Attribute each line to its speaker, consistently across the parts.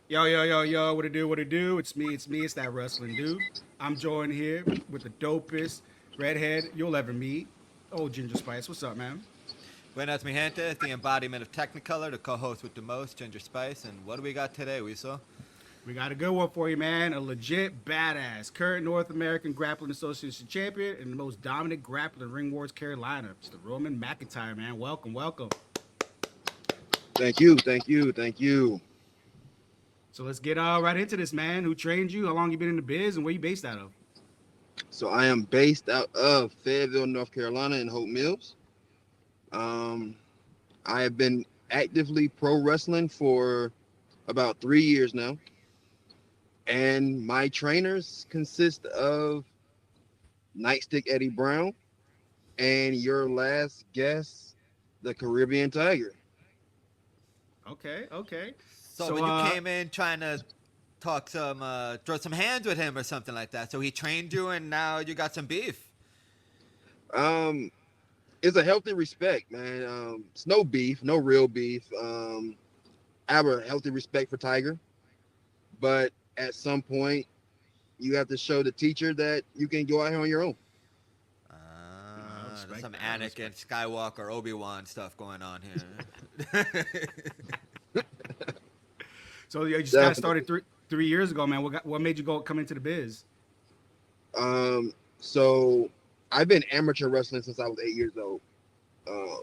Speaker 1: Yo, yo, yo, yo, what it do, what it do? It's that wrestling dude. I'm joined here with the dopest redhead you'll ever meet. Old Ginger Spice, what's up, man?
Speaker 2: Buenas, mi gente. It's the embodiment of Technicolor, the co-host with the most, Ginger Spice. And what do we got today, Weasel?
Speaker 1: We got a good one for you, man. A legit badass, current North American Grappling Association champion and the most dominant grappler in Ring Wars Carolina. It's the Roman McIntyre, man. Welcome, welcome.
Speaker 3: Thank you, thank you, thank you.
Speaker 1: So let's get right into this, man. Who trained you? How long you been in the biz, and where you based out of?
Speaker 3: So I am based out of Fayetteville, North Carolina, in Hope Mills. Um, I have been actively pro wrestling for about 3 years now, and my trainers consist of Nightstick Eddie Brown and your last guest, the Caribbean Tiger.
Speaker 1: Okay, okay.
Speaker 2: So
Speaker 1: So,
Speaker 2: when you came in trying to talk some, throw some hands with him or something like that, so he trained you, and now you got some beef.
Speaker 3: Um, it's a healthy respect, man. It's no beef, no real beef. I have a healthy respect for Tiger, but at some point, you have to show the teacher that you can go out here on your own.
Speaker 1: I
Speaker 2: There's
Speaker 1: respect
Speaker 2: some
Speaker 1: that. I
Speaker 2: Anakin,
Speaker 1: respect.
Speaker 2: Skywalker, Obi-Wan stuff going on here.
Speaker 1: So you just got started
Speaker 3: Definitely.
Speaker 1: three years ago, man. What made you go come into the biz?
Speaker 3: So I've been amateur wrestling since I was 8 years old. Um,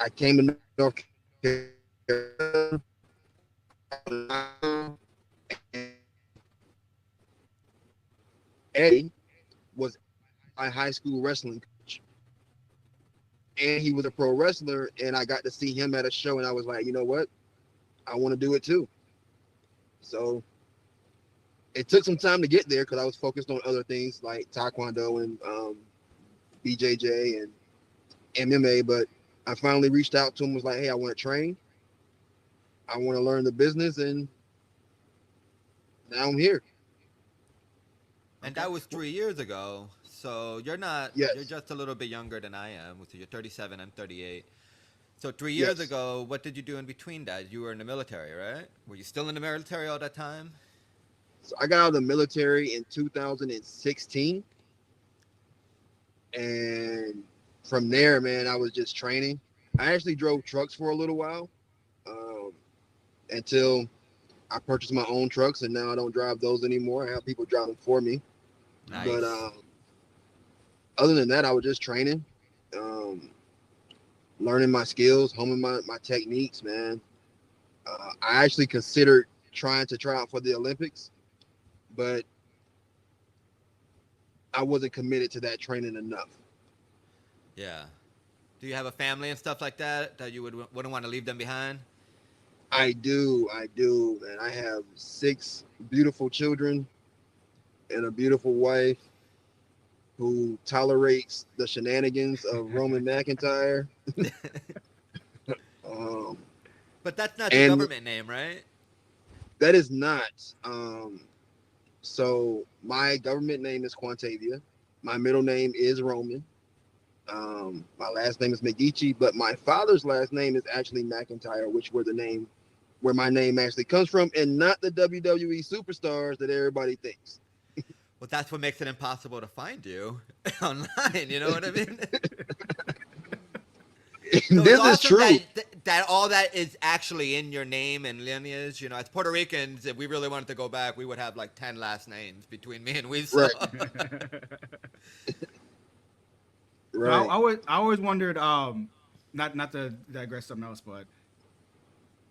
Speaker 3: I came to North Carolina, and Eddie was my high school wrestling coach, and he was a pro wrestler. And I got to see him at a show, and I was like, you know what? I want to do it too. So it took some time to get there because I was focused on other things like taekwondo and BJJ and MMA. But I finally reached out to him, was like, hey, I want to train. I want to learn the business, and now I'm here.
Speaker 2: And
Speaker 1: Okay.
Speaker 2: that was
Speaker 1: Well,
Speaker 2: 3 years ago. So you're
Speaker 3: Yes.
Speaker 2: just a little bit younger than I am. So you're 37, I'm 38. So 3 years
Speaker 3: Yes.
Speaker 2: ago, what did you do in between that? You were in the military, right? Were you still in the military all that time?
Speaker 3: So I got out of the military in 2016. And from there, man, I was just training. I actually drove trucks for a little while um, until I purchased my own trucks, and now I don't drive those anymore. I have people drive them for me. But
Speaker 2: Nice.
Speaker 3: other than that, I was just training, um, learning my skills, honing my techniques, man. I actually considered trying to try out for the Olympics, but I wasn't committed to that training enough.
Speaker 2: Yeah. Do you have a family and stuff like that that you wouldn't want to leave them behind?
Speaker 3: I do, man. I have six beautiful children and a beautiful wife who tolerates the shenanigans of Roman McIntyre. Um,
Speaker 2: But that's not your
Speaker 3: and
Speaker 2: government name, right?
Speaker 3: that is not. So my government name is Quantavia. My middle name is Roman. My last name is McGeechee, but my father's last name is actually McIntyre, which where my name actually comes from, and not the WWE superstars that everybody thinks.
Speaker 2: Well, that's what makes it impossible to find you online. You know what I mean? So it's
Speaker 3: This is
Speaker 2: awesome
Speaker 3: true.
Speaker 2: that all that is actually in your name and lineage. You know, as Puerto Ricans, if we really wanted to go back, we would have like 10 last names between me and Weasel.
Speaker 3: Right,
Speaker 1: so
Speaker 3: right.
Speaker 1: I always wondered, not to digress something else, but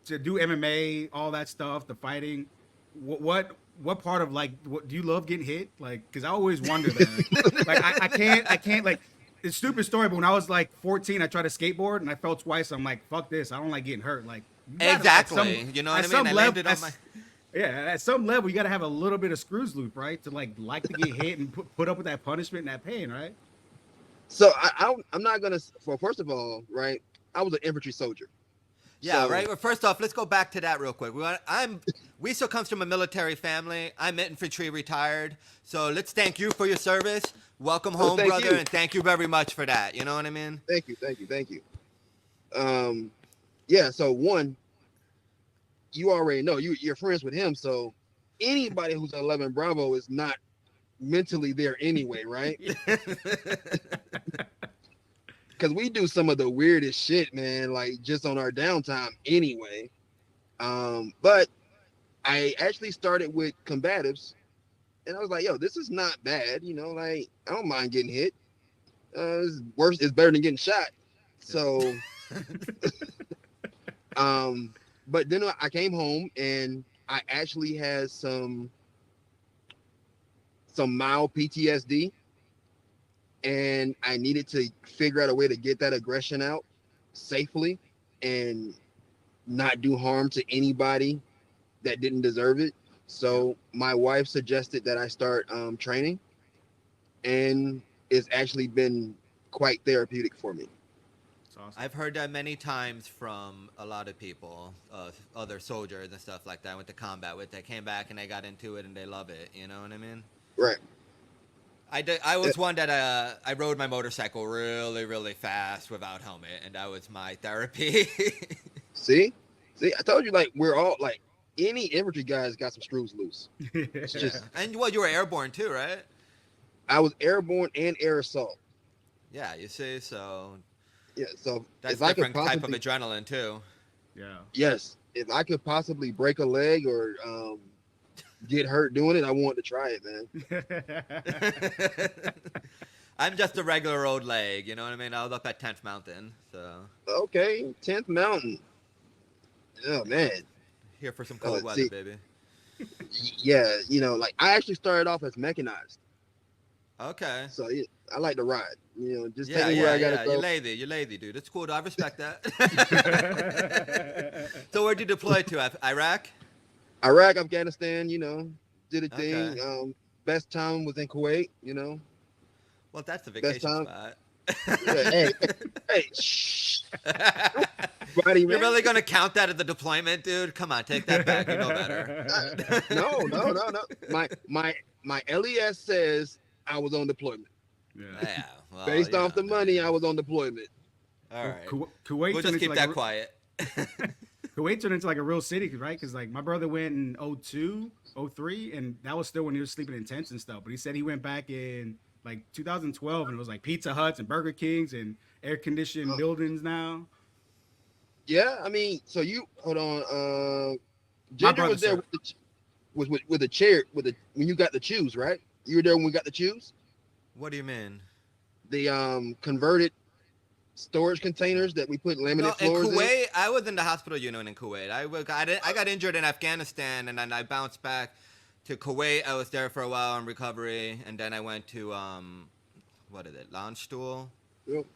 Speaker 1: to do MMA, all that stuff, the fighting, what part of like what do you love getting hit? Like, because I always wonder that. Like, I can't like it's a stupid story, but when I was like 14, I tried to skateboard and I fell twice. I'm like, fuck this, I don't like getting hurt. Like, you gotta
Speaker 2: Exactly. You know what
Speaker 1: at
Speaker 2: I mean?
Speaker 1: some
Speaker 2: I
Speaker 1: level,
Speaker 2: landed on my.
Speaker 1: yeah, at some level, you gotta have a little bit of screws loop, right? To like to get hit and put up with that punishment and that pain, right?
Speaker 3: So I'm not gonna. Well, first of all, right, I was an infantry soldier.
Speaker 2: Yeah,
Speaker 3: So
Speaker 2: right. Well, first off, let's go back to that real quick. We still comes from a military family. I'm infantry retired. So let's thank you for your service. Welcome
Speaker 3: oh,
Speaker 2: home,
Speaker 3: thank
Speaker 2: brother,
Speaker 3: you,
Speaker 2: and thank you very much for that. You know what I mean?
Speaker 3: thank you, thank you, thank you. Um, yeah. So one, you already know you're friends with him, so anybody who's 11 Bravo is not mentally there anyway, right? Because we do some of the weirdest shit, man, like just on our downtime anyway. But I actually started with combatives, and I was like, yo, this is not bad, like I don't mind getting hit. It's better than getting shot. So, but then I came home and I actually had some mild PTSD, and I needed to figure out a way to get that aggression out safely and not do harm to anybody that didn't deserve it. So my wife suggested that I start training, and it's actually been quite therapeutic for me.
Speaker 1: Awesome.
Speaker 2: I've heard that many times from a lot of people, other soldiers and stuff like that I went to combat with. They came back and they got into it and they love it. You know what I mean?
Speaker 3: Right.
Speaker 2: I was one that I rode my motorcycle really, really fast without helmet, and that was my therapy.
Speaker 3: See, I told you, like, we're all like, any infantry guy's got some screws loose. It's just,
Speaker 2: And well, you were airborne too, right?
Speaker 3: I was airborne and air assault.
Speaker 2: Yeah, you see, so
Speaker 3: Yeah, so
Speaker 2: that's
Speaker 3: if I could
Speaker 2: different type of
Speaker 3: possibly,
Speaker 2: adrenaline too.
Speaker 1: Yeah.
Speaker 3: yes, if I could possibly break a leg or get hurt doing it, I want to try it, man.
Speaker 2: I'm just a regular old leg, you know what I mean? I was up at 10th Mountain, so
Speaker 3: Okay, 10th Mountain. Oh man,
Speaker 2: here for some cold weather,
Speaker 3: see,
Speaker 2: baby.
Speaker 3: yeah, like I actually started off as mechanized,
Speaker 2: Okay.
Speaker 3: so yeah, I like to ride. Just
Speaker 2: Yeah,
Speaker 3: take me where I
Speaker 2: yeah,
Speaker 3: gotta
Speaker 2: yeah.
Speaker 3: go.
Speaker 2: You're lazy, dude. It's cool. I respect that. So where'd you deploy to? Iraq?
Speaker 3: Iraq, Afghanistan, did a
Speaker 2: Okay.
Speaker 3: thing. Best time was in Kuwait,
Speaker 2: Well, that's a
Speaker 3: best
Speaker 2: vacation
Speaker 3: time.
Speaker 2: spot.
Speaker 3: Yeah, hey, shh, buddy,
Speaker 2: You're
Speaker 3: man.
Speaker 2: really gonna count that as a deployment, dude? Come on, take that back. You know better.
Speaker 3: No. My LES says I was on deployment.
Speaker 1: Yeah.
Speaker 2: Yeah. Well,
Speaker 3: Based off the money, I
Speaker 2: man.
Speaker 3: was on deployment.
Speaker 2: All right.
Speaker 1: Kuwait
Speaker 2: We'll
Speaker 1: turned
Speaker 2: just
Speaker 1: into
Speaker 2: keep
Speaker 1: like
Speaker 2: that
Speaker 1: a,
Speaker 2: quiet.
Speaker 1: Kuwait turned into like a real city, right? Because like my brother went in 02, 03, and that was still when he was sleeping in tents and stuff. But he said he went back in like 2012, and it was like Pizza Huts and Burger Kings and air conditioned buildings now.
Speaker 3: Yeah, I mean, so you hold on.
Speaker 1: My
Speaker 3: Ginger
Speaker 1: brother,
Speaker 3: was there
Speaker 1: sir.
Speaker 3: with the chair when you got the choose, right? You were there when we got the choose,
Speaker 2: What do you mean?
Speaker 3: the converted storage containers that we put
Speaker 2: No,
Speaker 3: laminate
Speaker 2: in
Speaker 3: floors in.
Speaker 2: Kuwait, I was in the hospital unit in Kuwait. I got injured in Afghanistan, and then I bounced back to Kuwait. I was there for a while in recovery, and then I went to what is it, Landstuhl?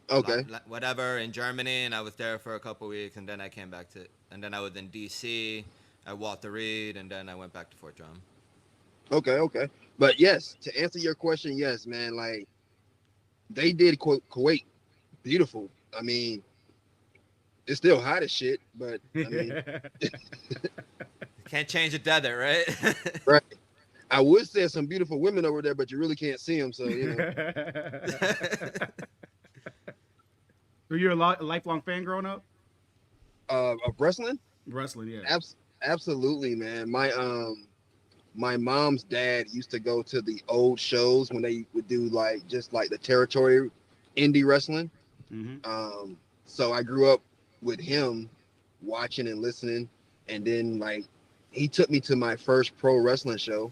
Speaker 3: Okay.
Speaker 2: Whatever, in Germany, and I was there for a couple weeks, and then I came back and then I was in D.C. at Walter Reed, and then I went back to Fort Drum.
Speaker 3: Okay. But yes, to answer your question, yes, man. Like they did Kuwait beautiful. I mean, it's still hot as shit, but I mean,
Speaker 2: Can't change the desert, right?
Speaker 3: right. I would say some beautiful women over there, but you really can't see them. So
Speaker 1: Were you a lifelong fan growing up?
Speaker 3: of wrestling.
Speaker 1: Wrestling, yeah.
Speaker 3: Absolutely, man. My mom's dad used to go to the old shows when they would do just like the territory indie wrestling.
Speaker 1: Mm-hmm.
Speaker 3: So I grew up with him watching and listening, and then he took me to my first pro wrestling show,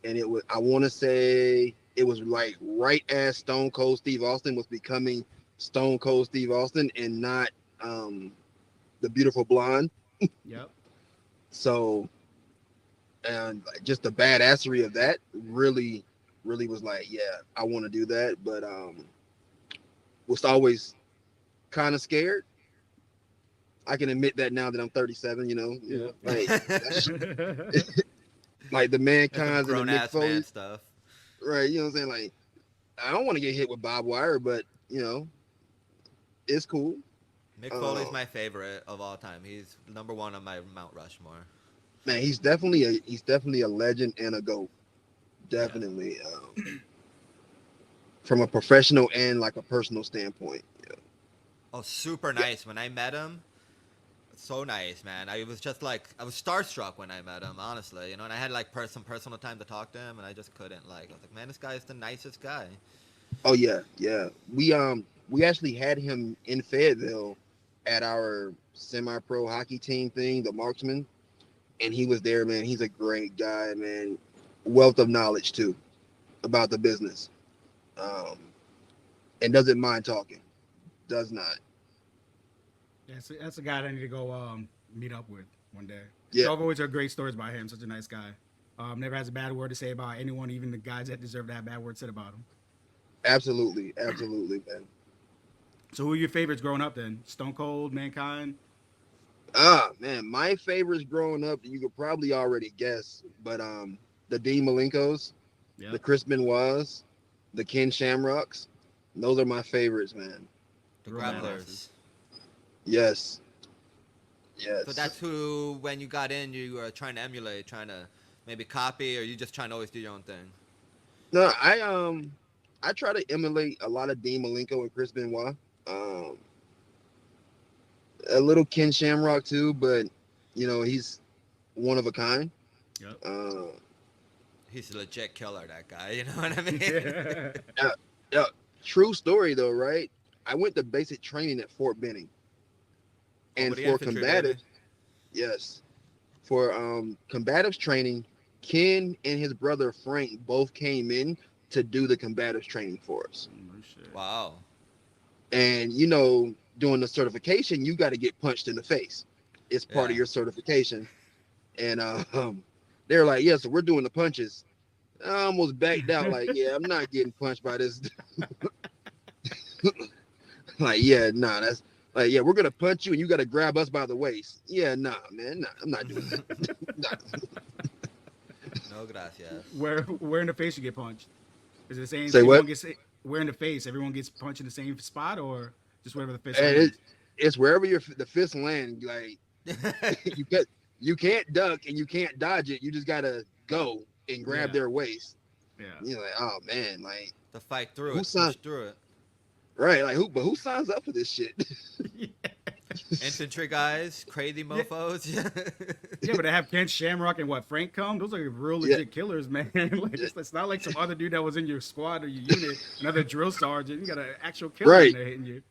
Speaker 3: and I want to say it was like right as Stone Cold Steve Austin was becoming Stone Cold Steve Austin and not the beautiful blonde.
Speaker 1: Yep.
Speaker 3: So, and just the badassery of that really was like, yeah, I want to do that, but was always kind of scared. I can admit that now that I'm 37,
Speaker 1: Yeah.
Speaker 3: like the mankinds and the
Speaker 2: Grown
Speaker 3: Mick
Speaker 2: ass man
Speaker 3: Foley,
Speaker 2: stuff.
Speaker 3: right? You know what I'm saying? Like, I don't want to get hit with barbed wire, but it's cool.
Speaker 2: Mick Foley's my favorite of all time. He's number one on my Mount Rushmore.
Speaker 3: Man, he's definitely a legend and a GOAT. Definitely, from a professional and like a personal standpoint. Yeah.
Speaker 2: Oh, super nice. When I met him, So nice, man. I was just like, I was starstruck when I met him, honestly, and I had like some personal time to talk to him, and I just couldn't, like, I was like, man, this guy is the nicest guy.
Speaker 3: Oh yeah, yeah. We actually had him in Fayetteville at our semi-pro hockey team thing, the Marksman, and he was there, man. He's a great guy, man. Wealth of knowledge too about the business, um, and doesn't mind talking. Does not.
Speaker 1: Yeah, that's a guy that I need to go meet up with one day.
Speaker 3: Yeah,
Speaker 1: So I've always heard great stories about him. Such a nice guy. Never has a bad word to say about anyone, even the guys that deserve to have bad words said about him.
Speaker 3: absolutely, absolutely, man.
Speaker 1: So who are your favorites growing up then? Stone Cold, Mankind?
Speaker 3: Ah, man, my favorites growing up, you could probably already guess, but the Dean Malenkos, the
Speaker 1: Yep.
Speaker 3: Chris Benoits, the Ken Shamrocks, those are my favorites, man.
Speaker 2: The
Speaker 1: Real
Speaker 2: grapplers.
Speaker 1: badasses.
Speaker 3: Yes, yes.
Speaker 2: So that's who, when you got in, you were trying to emulate, trying to maybe copy, or you just trying to always do your own thing?
Speaker 3: No, I try to emulate a lot of Dean Malenko and Chris Benoit. Um, a little Ken Shamrock too, but he's one of a kind.
Speaker 1: Yep.
Speaker 2: He's a legit killer, that guy, you know what I mean?
Speaker 1: Yeah.
Speaker 3: Yeah, yeah. True story though, right? I went to basic training at Fort Benning, and
Speaker 2: Over the
Speaker 3: for
Speaker 2: infantry,
Speaker 3: combative,
Speaker 2: baby.
Speaker 3: yes, for combatives training, Ken and his brother Frank both came in to do the combatives training for us.
Speaker 1: Oh, shit.
Speaker 2: Wow.
Speaker 3: And doing the certification, you got to get punched in the face. It's part of
Speaker 2: Yeah.
Speaker 3: your certification. And they're like, yeah, so we're doing the punches. I almost backed out, like, yeah, I'm not getting punched by this. Like, yeah, nah, that's like, yeah, we're gonna punch you and you gotta grab us by the waist. Yeah, nah, man, nah, I'm not doing that. Nah.
Speaker 2: No gracias.
Speaker 1: Where in the face you get punched? Is it the same?
Speaker 3: Say
Speaker 1: Everyone
Speaker 3: what?
Speaker 1: gets where in the face? Everyone gets punched in the same spot, or just wherever the fist
Speaker 3: And
Speaker 1: lands?
Speaker 3: it's wherever the fist land. Like you can't duck and you can't dodge it. You just gotta go and grab
Speaker 1: Yeah.
Speaker 3: their waist.
Speaker 1: Yeah.
Speaker 3: You're like, oh man, like
Speaker 2: To fight through
Speaker 3: Who
Speaker 2: it,
Speaker 3: signed-
Speaker 2: push through it.
Speaker 3: right, like who signs up for this shit?
Speaker 2: Infantry guys, crazy mofos.
Speaker 1: Yeah, but to have Ken Shamrock and Frank come, those are real
Speaker 3: Yeah.
Speaker 1: legit killers, man. Like it's not like some other dude that was in your squad or your unit, another drill sergeant. You got an actual killer
Speaker 3: Right.
Speaker 1: in there hitting you.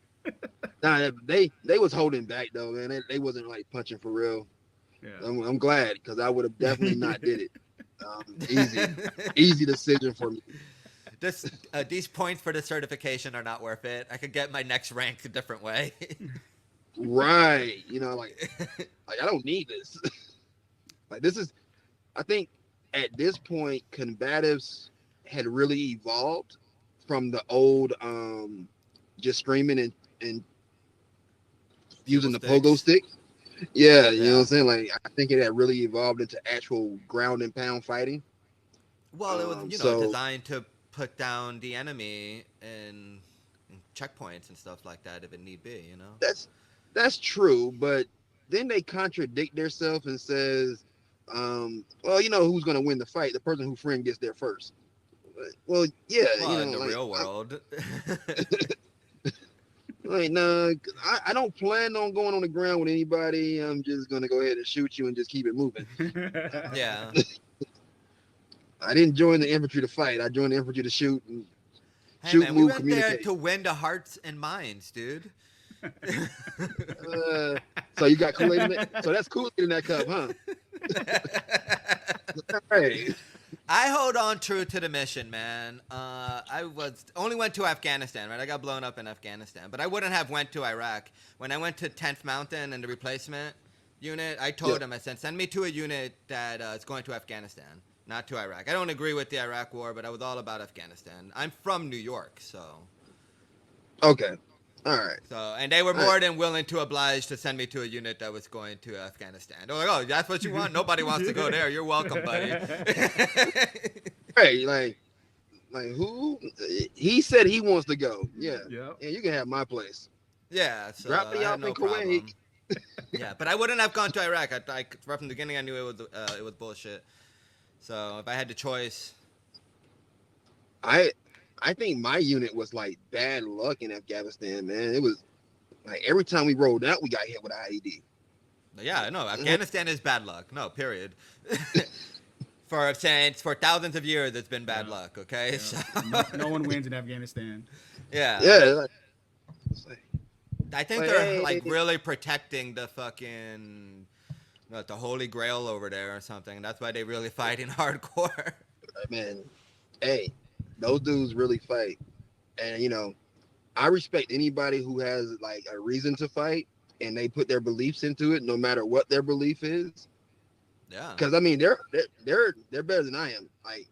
Speaker 3: Nah, they was holding back though, man. They wasn't like punching for real.
Speaker 1: Yeah.
Speaker 3: I'm glad because I would have definitely not did it. Easy decision for me.
Speaker 2: These points for the certification are not worth it. I could get my next rank a different way.
Speaker 3: Right, like I don't need this. Like this is, I think, at this point, combatives had really evolved from the old just screaming and using the
Speaker 2: Sticks.
Speaker 3: pogo stick. Yeah, you know
Speaker 2: Yeah.
Speaker 3: what I'm saying? Like I think it had really evolved into actual ground and pound fighting.
Speaker 2: Well, it was
Speaker 3: So-
Speaker 2: designed to put down the enemy in checkpoints and stuff like that if it need be.
Speaker 3: That's true, but then they contradict themselves and says, well, who's gonna win the fight? The person who friend gets there first. Well, yeah,
Speaker 2: Well, in the
Speaker 3: like,
Speaker 2: real world.
Speaker 3: Like, nah, I don't plan on going on the ground with anybody. I'm just gonna go ahead and shoot you and just keep it moving.
Speaker 2: Yeah.
Speaker 3: I didn't join the infantry to fight. I joined the infantry to shoot and
Speaker 2: Hey
Speaker 3: shoot,
Speaker 2: man, we
Speaker 3: move,
Speaker 2: went there
Speaker 3: communicate.
Speaker 2: to win the hearts and minds, dude.
Speaker 3: So you got Kool-Aid in it? So that's Kool-Aid in that cup, huh? Hey,
Speaker 2: I hold on true to the mission, man. I only went to Afghanistan, right? I got blown up in Afghanistan, but I wouldn't have went to Iraq. When I went to 10th Mountain and the replacement unit, I told them, I said, send me to a unit that is going to Afghanistan, not to Iraq. I don't agree with the Iraq war, but I was all about Afghanistan. I'm from New York, so.
Speaker 3: okay, all right.
Speaker 2: And they were more than willing to oblige to send me to a unit that was going to Afghanistan. They're like, oh, that's what you want? Nobody wants to go there. You're welcome, buddy.
Speaker 3: Hey, like who? He said he wants to go. Yeah,
Speaker 1: Yep.
Speaker 3: yeah. You can have my place.
Speaker 2: Yeah, so
Speaker 3: Drop me
Speaker 2: I had
Speaker 3: off
Speaker 2: no
Speaker 3: in Kuwait.
Speaker 2: problem. Yeah, but I wouldn't have gone to Iraq. Right from the beginning, I knew it was bullshit. So if I had the choice,
Speaker 3: I think my unit was like bad luck in Afghanistan, man. It was like every time we rolled out, we got hit with an IED.
Speaker 2: Yeah, no, Afghanistan is bad luck. No, period. For thousands of years, it's been bad luck. Okay,
Speaker 1: Yeah.
Speaker 2: so
Speaker 1: No one wins in Afghanistan.
Speaker 2: yeah,
Speaker 3: Yeah, it's
Speaker 2: I think
Speaker 3: like,
Speaker 2: they're
Speaker 3: hey,
Speaker 2: like really protecting the fucking the Holy Grail over there or something. That's why they really fighting hardcore.
Speaker 3: man, hey, those dudes really fight, and I respect anybody who has like a reason to fight and they put their beliefs into it, no matter what their belief is.
Speaker 2: Yeah.
Speaker 3: Because I mean, they're better than I am. Like,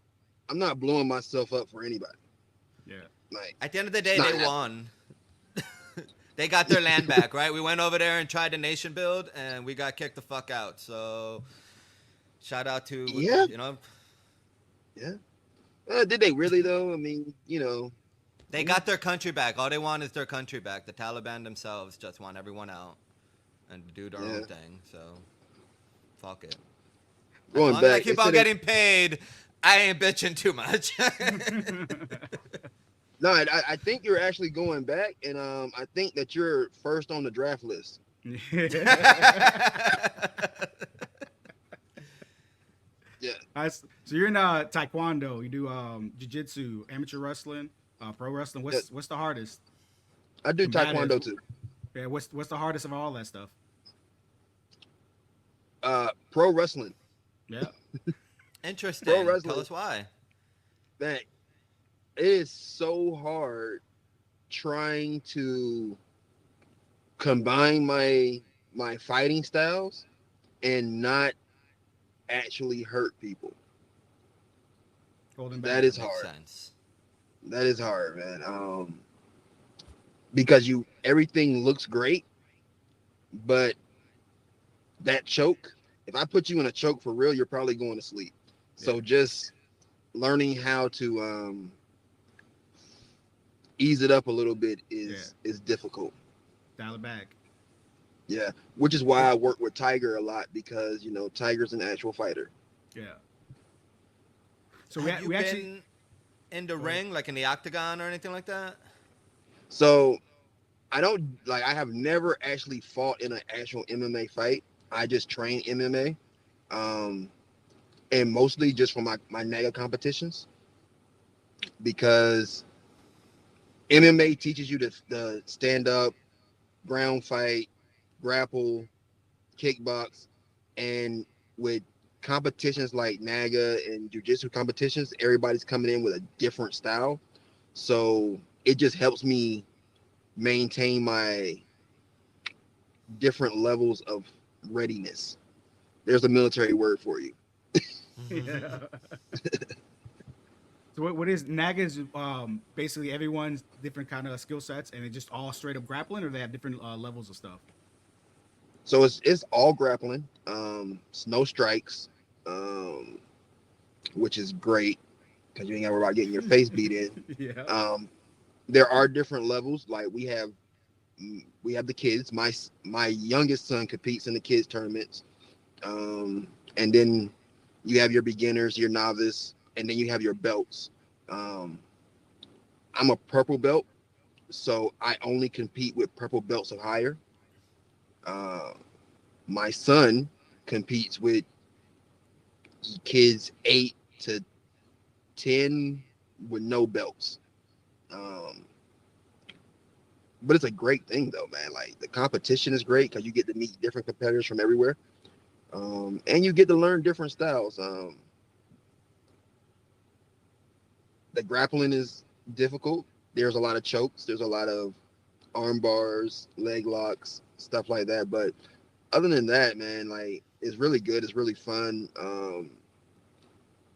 Speaker 3: I'm not blowing myself up for anybody.
Speaker 1: Yeah.
Speaker 3: Like,
Speaker 2: At the end of the
Speaker 3: it's
Speaker 2: day,
Speaker 3: not
Speaker 2: they
Speaker 3: happening.
Speaker 2: won. They got their land back, right? We went over there and tried to nation build, and we got kicked the fuck out. So, shout out to
Speaker 3: Yeah,
Speaker 2: you know
Speaker 3: yeah. Did they really though? I mean,
Speaker 2: they got their country back. All they want is their country back. The Taliban themselves just want everyone out and do their
Speaker 3: yeah.
Speaker 2: own thing. So, fuck it. As
Speaker 3: Going
Speaker 2: long as I
Speaker 3: back,
Speaker 2: keep on getting paid, I ain't bitching too much.
Speaker 3: no, I think you're actually going back, and I think that you're first on the draft list. Yeah.
Speaker 1: So you're in taekwondo. You do jiu-jitsu, amateur wrestling, pro wrestling. What's the hardest?
Speaker 3: I do
Speaker 1: Combatives.
Speaker 3: taekwondo too.
Speaker 1: Yeah, what's the hardest of all that stuff?
Speaker 3: Pro wrestling.
Speaker 1: Yeah.
Speaker 2: Interesting.
Speaker 3: Pro wrestling.
Speaker 2: Tell us why.
Speaker 3: Man, it is so hard trying to combine my fighting styles and not actually hurt people.
Speaker 1: Holding back.
Speaker 3: That is
Speaker 2: Makes
Speaker 3: hard.
Speaker 2: sense.
Speaker 3: That is hard, man. Because everything looks great, but that choke, if I put you in a choke for real, you're probably going to sleep. So just learning how to ease it up a little bit is difficult.
Speaker 1: Dial it back.
Speaker 3: Yeah, which is why I work with Tiger a lot, because Tiger's an actual fighter.
Speaker 1: Yeah. So
Speaker 2: Have you
Speaker 1: we
Speaker 2: been
Speaker 1: actually
Speaker 2: in the ring, like in the octagon or anything like that?
Speaker 3: So I have never actually fought in an actual MMA fight. I just train MMA, and mostly just for my Naga competitions, because MMA teaches you to stand up, ground fight, grapple, kickbox, and with competitions like Naga and jiu-jitsu competitions, everybody's coming in with a different style. So it just helps me maintain my different levels of readiness. There's a military word for you.
Speaker 1: Yeah. So what is Naga's? Basically everyone's different kind of skill sets, and it's just all straight up grappling, or they have different levels of stuff.
Speaker 3: So it's all grappling. It's no strikes, which is great because you ain't got to worry about getting your face beat in.
Speaker 1: Yeah.
Speaker 3: There are different levels. Like we have the kids. My youngest son competes in the kids tournaments, and then you have your beginners, your novice, and then you have your belts. I'm a purple belt, so I only compete with purple belts or higher. My son competes with kids 8 to 10 with no belts. But it's a great thing though, man. Like the competition is great because you get to meet different competitors from everywhere, and you get to learn different styles. The grappling is difficult. There's a lot of chokes. There's a lot of arm bars, leg locks, stuff like that. But other than that, man, like it's really good. It's really fun.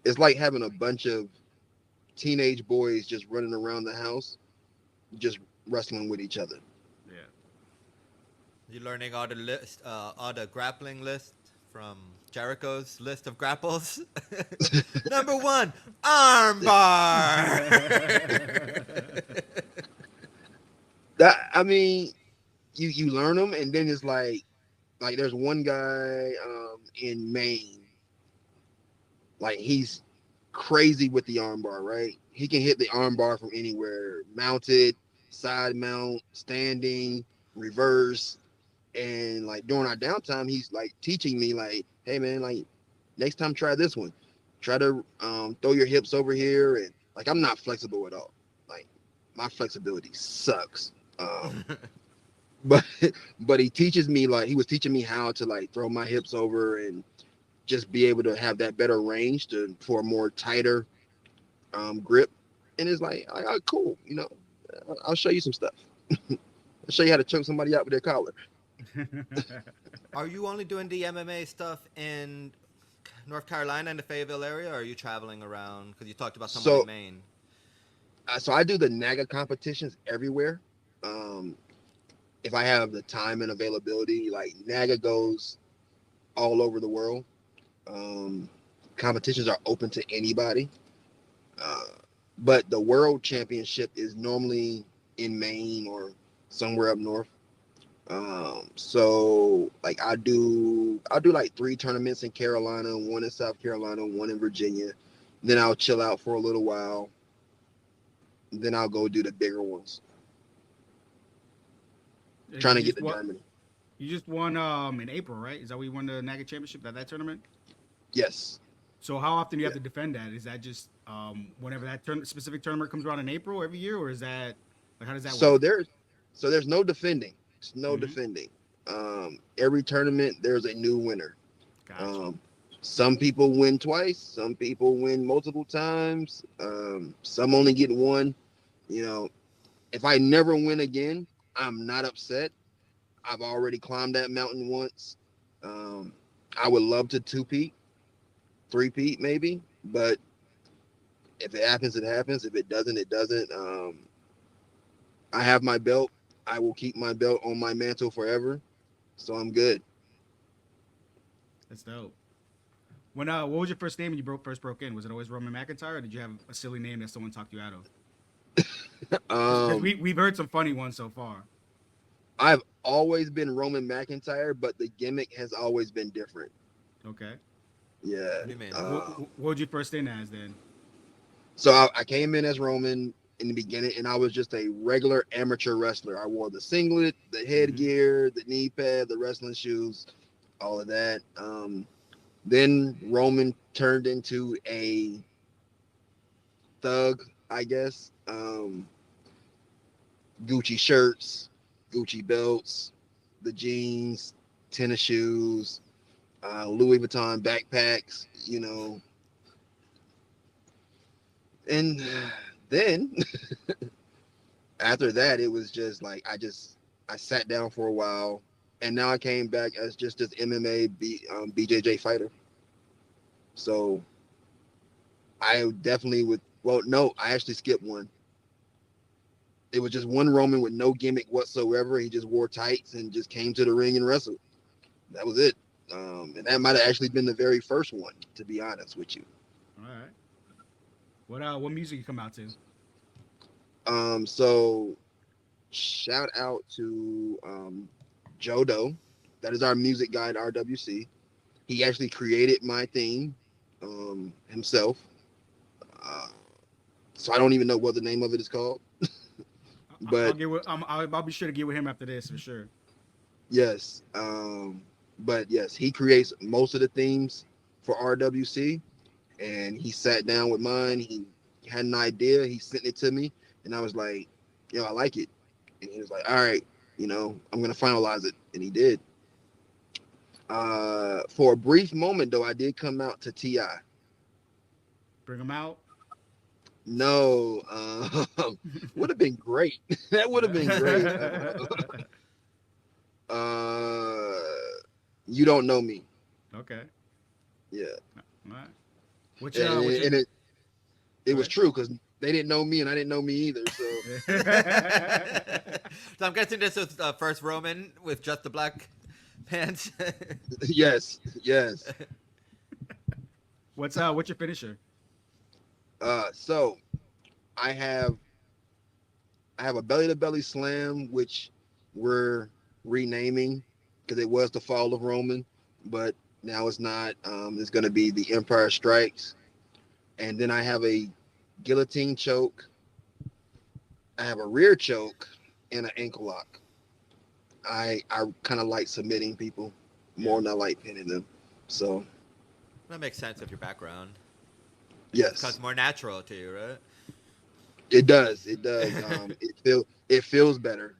Speaker 3: It's like having a bunch of teenage boys just running around the house, just wrestling with each other.
Speaker 1: Yeah.
Speaker 2: You learning all the grappling list from Jericho's list of grapples. Number 1, arm bar.
Speaker 3: That, I mean, you learn them, and then it's like there's one guy in Maine, like he's crazy with the armbar, right? He can hit the armbar from anywhere, mounted, side mount, standing, reverse. And like during our downtime, he's like teaching me like, hey man, like next time try this one. Try to throw your hips over here, and like I'm not flexible at all. Like my flexibility sucks. But but he teaches me like he was teaching me how to like throw my hips over and just be able to have that better range to for a more tighter grip. And it's like, cool, you know, I'll show you some stuff. I'll show you how to choke somebody out with their collar.
Speaker 2: Are you only doing the MMA stuff in North Carolina in the Fayetteville area, or are you traveling around? Because you talked about someone in
Speaker 3: So
Speaker 2: Maine.
Speaker 3: so I do the Naga competitions everywhere. Um, if I have the time and availability, like Naga goes all over the world. Um, Competitions are open to anybody. Uh, but the world championship is normally in Maine or somewhere up north. So like I'll do like 3 tournaments in Carolina, one in South Carolina, one in Virginia. Then I'll chill out for a little while. Then I'll go do the bigger ones. Trying to get to Germany.
Speaker 1: You just won in April, right? Is that where you won the NAGA championship, that tournament?
Speaker 3: Yes.
Speaker 1: So how often do you
Speaker 3: Yeah.
Speaker 1: have to defend that? Is that just whenever that specific tournament comes around in April every year, or is that like how does that
Speaker 3: So
Speaker 1: work?
Speaker 3: there's no defending. It's no
Speaker 1: Mm-hmm.
Speaker 3: defending. Every tournament there's a new winner.
Speaker 1: Gotcha.
Speaker 3: Um, some people win twice. Some people win multiple times. Some only get one. You know, if I never win again, I'm not upset. I've already climbed that mountain once. Um, I would love to two-peat, three-peat maybe, but if it happens, it happens. If it doesn't, it doesn't. I have my belt. I will keep my belt on my mantle forever, so I'm good.
Speaker 1: That's dope. When what was your first name when you first broke in? Was it always Roman McIntyre, or did you have a silly name that someone talked you out of? Because
Speaker 3: Um,
Speaker 1: we've heard some funny ones so far.
Speaker 3: I've always been Roman McIntyre, but the gimmick has always been different.
Speaker 1: Okay.
Speaker 3: Yeah.
Speaker 2: What do you mean?
Speaker 1: What would you first in as then?
Speaker 3: So I came in as Roman in the beginning, and I was just a regular amateur wrestler. I wore the singlet, the
Speaker 1: Mm-hmm.
Speaker 3: headgear, the knee pad, the wrestling shoes, all of that. Then Roman turned into a thug, I guess. Gucci shirts, Gucci belts, the jeans, tennis shoes, Louis Vuitton backpacks, you know. And then after that, it was just like I sat down for a while, and now I came back as just this MMA BJJ fighter. So I definitely would. Well, no, I actually skipped one. It was just one Roman with no gimmick whatsoever. He just wore tights and just came to the ring and wrestled. That was it. And that might have actually been the very first one, to be honest with you.
Speaker 1: All right. What music you come out to?
Speaker 3: So shout out to Jodo. That is our music guy at RWC. He actually created my theme himself. Uh, so I don't even know what the name of it is called.
Speaker 1: I'll
Speaker 3: But
Speaker 1: get with, I'll be sure to get with him after this for sure.
Speaker 3: yes, but yes, he creates most of the themes for RWC, and he sat down with mine. He had an idea. He sent it to me, and I was like, "Yo, I like it." And he was like, "All right, I'm gonna finalize it," and he did. For a brief moment, though, I did come out to Ti.
Speaker 1: Bring him out.
Speaker 3: No, would have been great. That would have been great. Uh, you don't know me.
Speaker 1: Okay.
Speaker 3: Yeah,
Speaker 1: All right. What's
Speaker 3: and,
Speaker 1: your
Speaker 3: and it
Speaker 1: go
Speaker 3: was
Speaker 1: ahead.
Speaker 3: true because they didn't know me and I didn't know me either. So
Speaker 2: So I'm guessing this was first Roman with just the black pants.
Speaker 3: yes, yes.
Speaker 1: What's your finisher?
Speaker 3: So I have I have a belly to belly slam, which we're renaming because it was the fall of Roman, but now it's not. It's going to be the Empire Strikes, and then I have a guillotine choke. I have a rear choke and an ankle lock. I kind of like submitting people more than I like pinning them. So
Speaker 2: That makes sense with your background. It's
Speaker 3: yes,
Speaker 2: more natural to you, right?
Speaker 3: it does. It does. It feels better.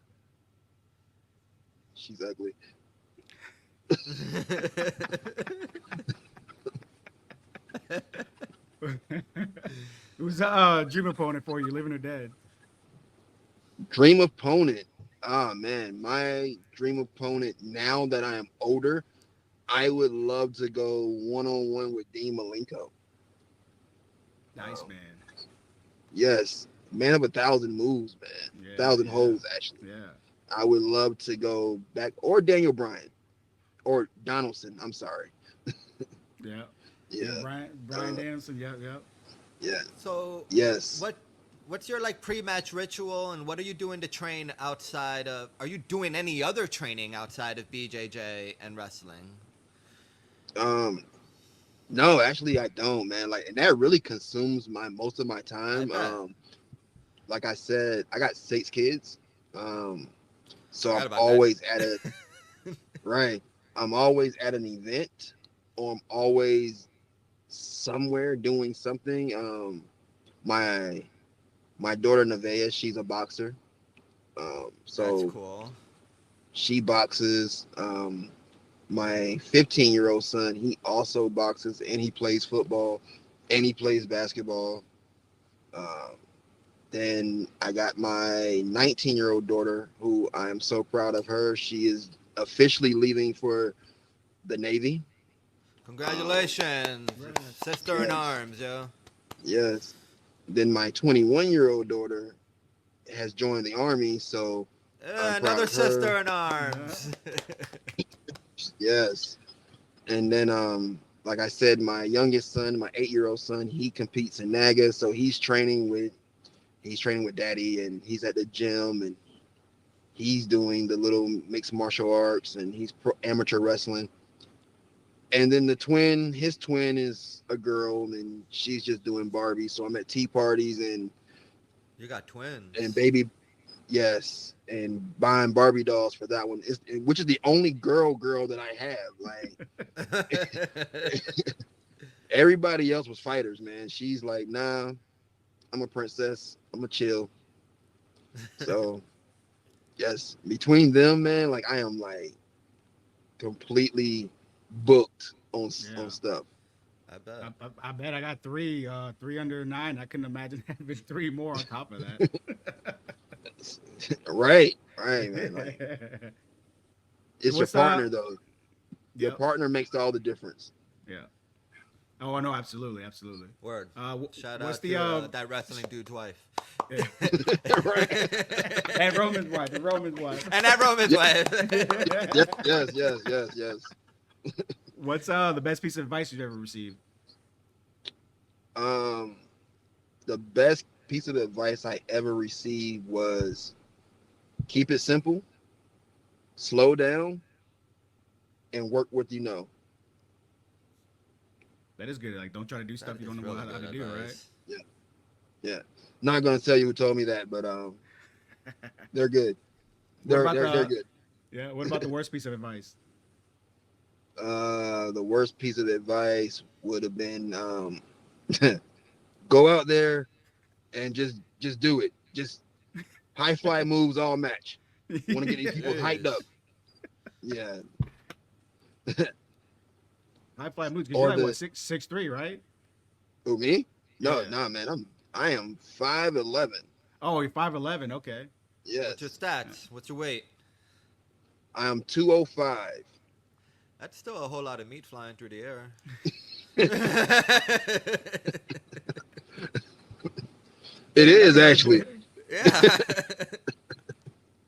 Speaker 3: She's ugly.
Speaker 1: Who's dream opponent for you, living or dead?
Speaker 3: Dream opponent. Ah man, my dream opponent now that I am older, I would love to go one on one with Dean Malenko.
Speaker 1: Nice,
Speaker 3: Um,
Speaker 1: man.
Speaker 3: yes, man of 1,000 moves, man,
Speaker 1: Yeah,
Speaker 3: 1,000
Speaker 1: yeah,
Speaker 3: holds actually.
Speaker 1: yeah,
Speaker 3: I would love to go back or Daniel Bryan or Donaldson. I'm sorry.
Speaker 1: yeah, yeah.
Speaker 3: Yeah,
Speaker 1: Brian
Speaker 3: uh,
Speaker 1: Danielson. Yep, yep.
Speaker 3: yeah,
Speaker 2: So,
Speaker 3: yes.
Speaker 2: what's your like pre-match ritual, and what are you doing to train outside of? Are you doing any other training outside of BJJ and wrestling?
Speaker 3: Um, no, actually, I don't, man. Like, and that really consumes my most of my
Speaker 2: I
Speaker 3: time.
Speaker 2: bet.
Speaker 3: Like I said, I got 6 kids. Um, so I'm
Speaker 2: Forgot about that.
Speaker 3: always at a right. I'm always at an event, or I'm always somewhere doing something. My my daughter Nevaeh, she's a boxer.
Speaker 2: That's
Speaker 3: So
Speaker 2: cool.
Speaker 3: she boxes. My 15-year-old son, he also boxes and he plays football and he plays basketball. Um, then I got my 19-year-old daughter, who I am so proud of her. She is officially leaving for the Navy. Um,
Speaker 2: Congratulations,
Speaker 1: Congrats.
Speaker 2: sister in
Speaker 3: yes,
Speaker 2: arms, yo.
Speaker 3: yes. Then my 21-year-old daughter has joined the army, so I'm proud
Speaker 2: Another
Speaker 3: of her.
Speaker 2: sister in
Speaker 1: Yeah.
Speaker 2: arms.
Speaker 3: Yes. And then like I said, my youngest son, my 8-year-old son, he competes in Naga, so he's training with daddy and he's at the gym and he's doing the little mixed martial arts and he's amateur wrestling. And then his twin is a girl and she's just doing Barbie. So I'm at tea parties
Speaker 2: You got
Speaker 3: and
Speaker 2: twins.
Speaker 3: baby, yes, and buying Barbie dolls for that one, which is the only girl that I have. Like everybody else was fighters, man. She's like, nah, I'm a princess. I'm a chill. So yes, between them, man, like I am like completely booked on
Speaker 1: Yeah.
Speaker 3: stuff.
Speaker 2: I bet.
Speaker 1: I bet I got three under nine. I couldn't imagine having three more on top of that.
Speaker 3: Right, man. Like
Speaker 1: So
Speaker 3: it's your
Speaker 1: what's
Speaker 3: partner though. Your
Speaker 1: Yep.
Speaker 3: partner makes all the difference.
Speaker 1: Yeah. Oh, I know. Absolutely, absolutely.
Speaker 2: Word. Shout
Speaker 1: What's
Speaker 2: out
Speaker 1: the
Speaker 2: to that wrestling dude's wife.
Speaker 1: yeah.
Speaker 3: Right.
Speaker 1: And Roman's wife? The Roman's wife.
Speaker 2: And that Roman's
Speaker 3: Yeah,
Speaker 2: wife.
Speaker 3: yes.
Speaker 1: What's the best piece of advice you've ever received?
Speaker 3: Um, the best piece of advice I ever received was keep it simple, slow down, and work what you know.
Speaker 1: That is good. Like, don't try to do
Speaker 2: That
Speaker 1: stuff you
Speaker 2: is
Speaker 1: don't know
Speaker 2: really
Speaker 1: how
Speaker 2: good
Speaker 1: to do, right?
Speaker 2: advice.
Speaker 3: Yeah, yeah. Not gonna tell you who told me that, but they're good.
Speaker 1: What about
Speaker 3: They're
Speaker 1: the
Speaker 3: good.
Speaker 1: yeah? What about the worst piece of advice?
Speaker 3: The worst piece of advice would have been go out there and just do it. Just high fly moves all match. Want to get these people hyped up.
Speaker 2: Jeez.
Speaker 3: Yeah.
Speaker 1: High fly moves because you're
Speaker 3: Or
Speaker 1: like what
Speaker 3: the
Speaker 1: 6'3", right?
Speaker 3: who me? No,
Speaker 1: Yeah.
Speaker 3: nah, man. I am 5'11".
Speaker 1: Oh, you're 5'11". Okay.
Speaker 2: What's your
Speaker 3: Yes.
Speaker 2: stats? What's your weight?
Speaker 3: I am 205.
Speaker 2: That's still a whole lot of meat flying through the air.
Speaker 3: It
Speaker 1: Yeah,
Speaker 3: is
Speaker 1: that's
Speaker 3: actually.
Speaker 1: good.
Speaker 2: Yeah.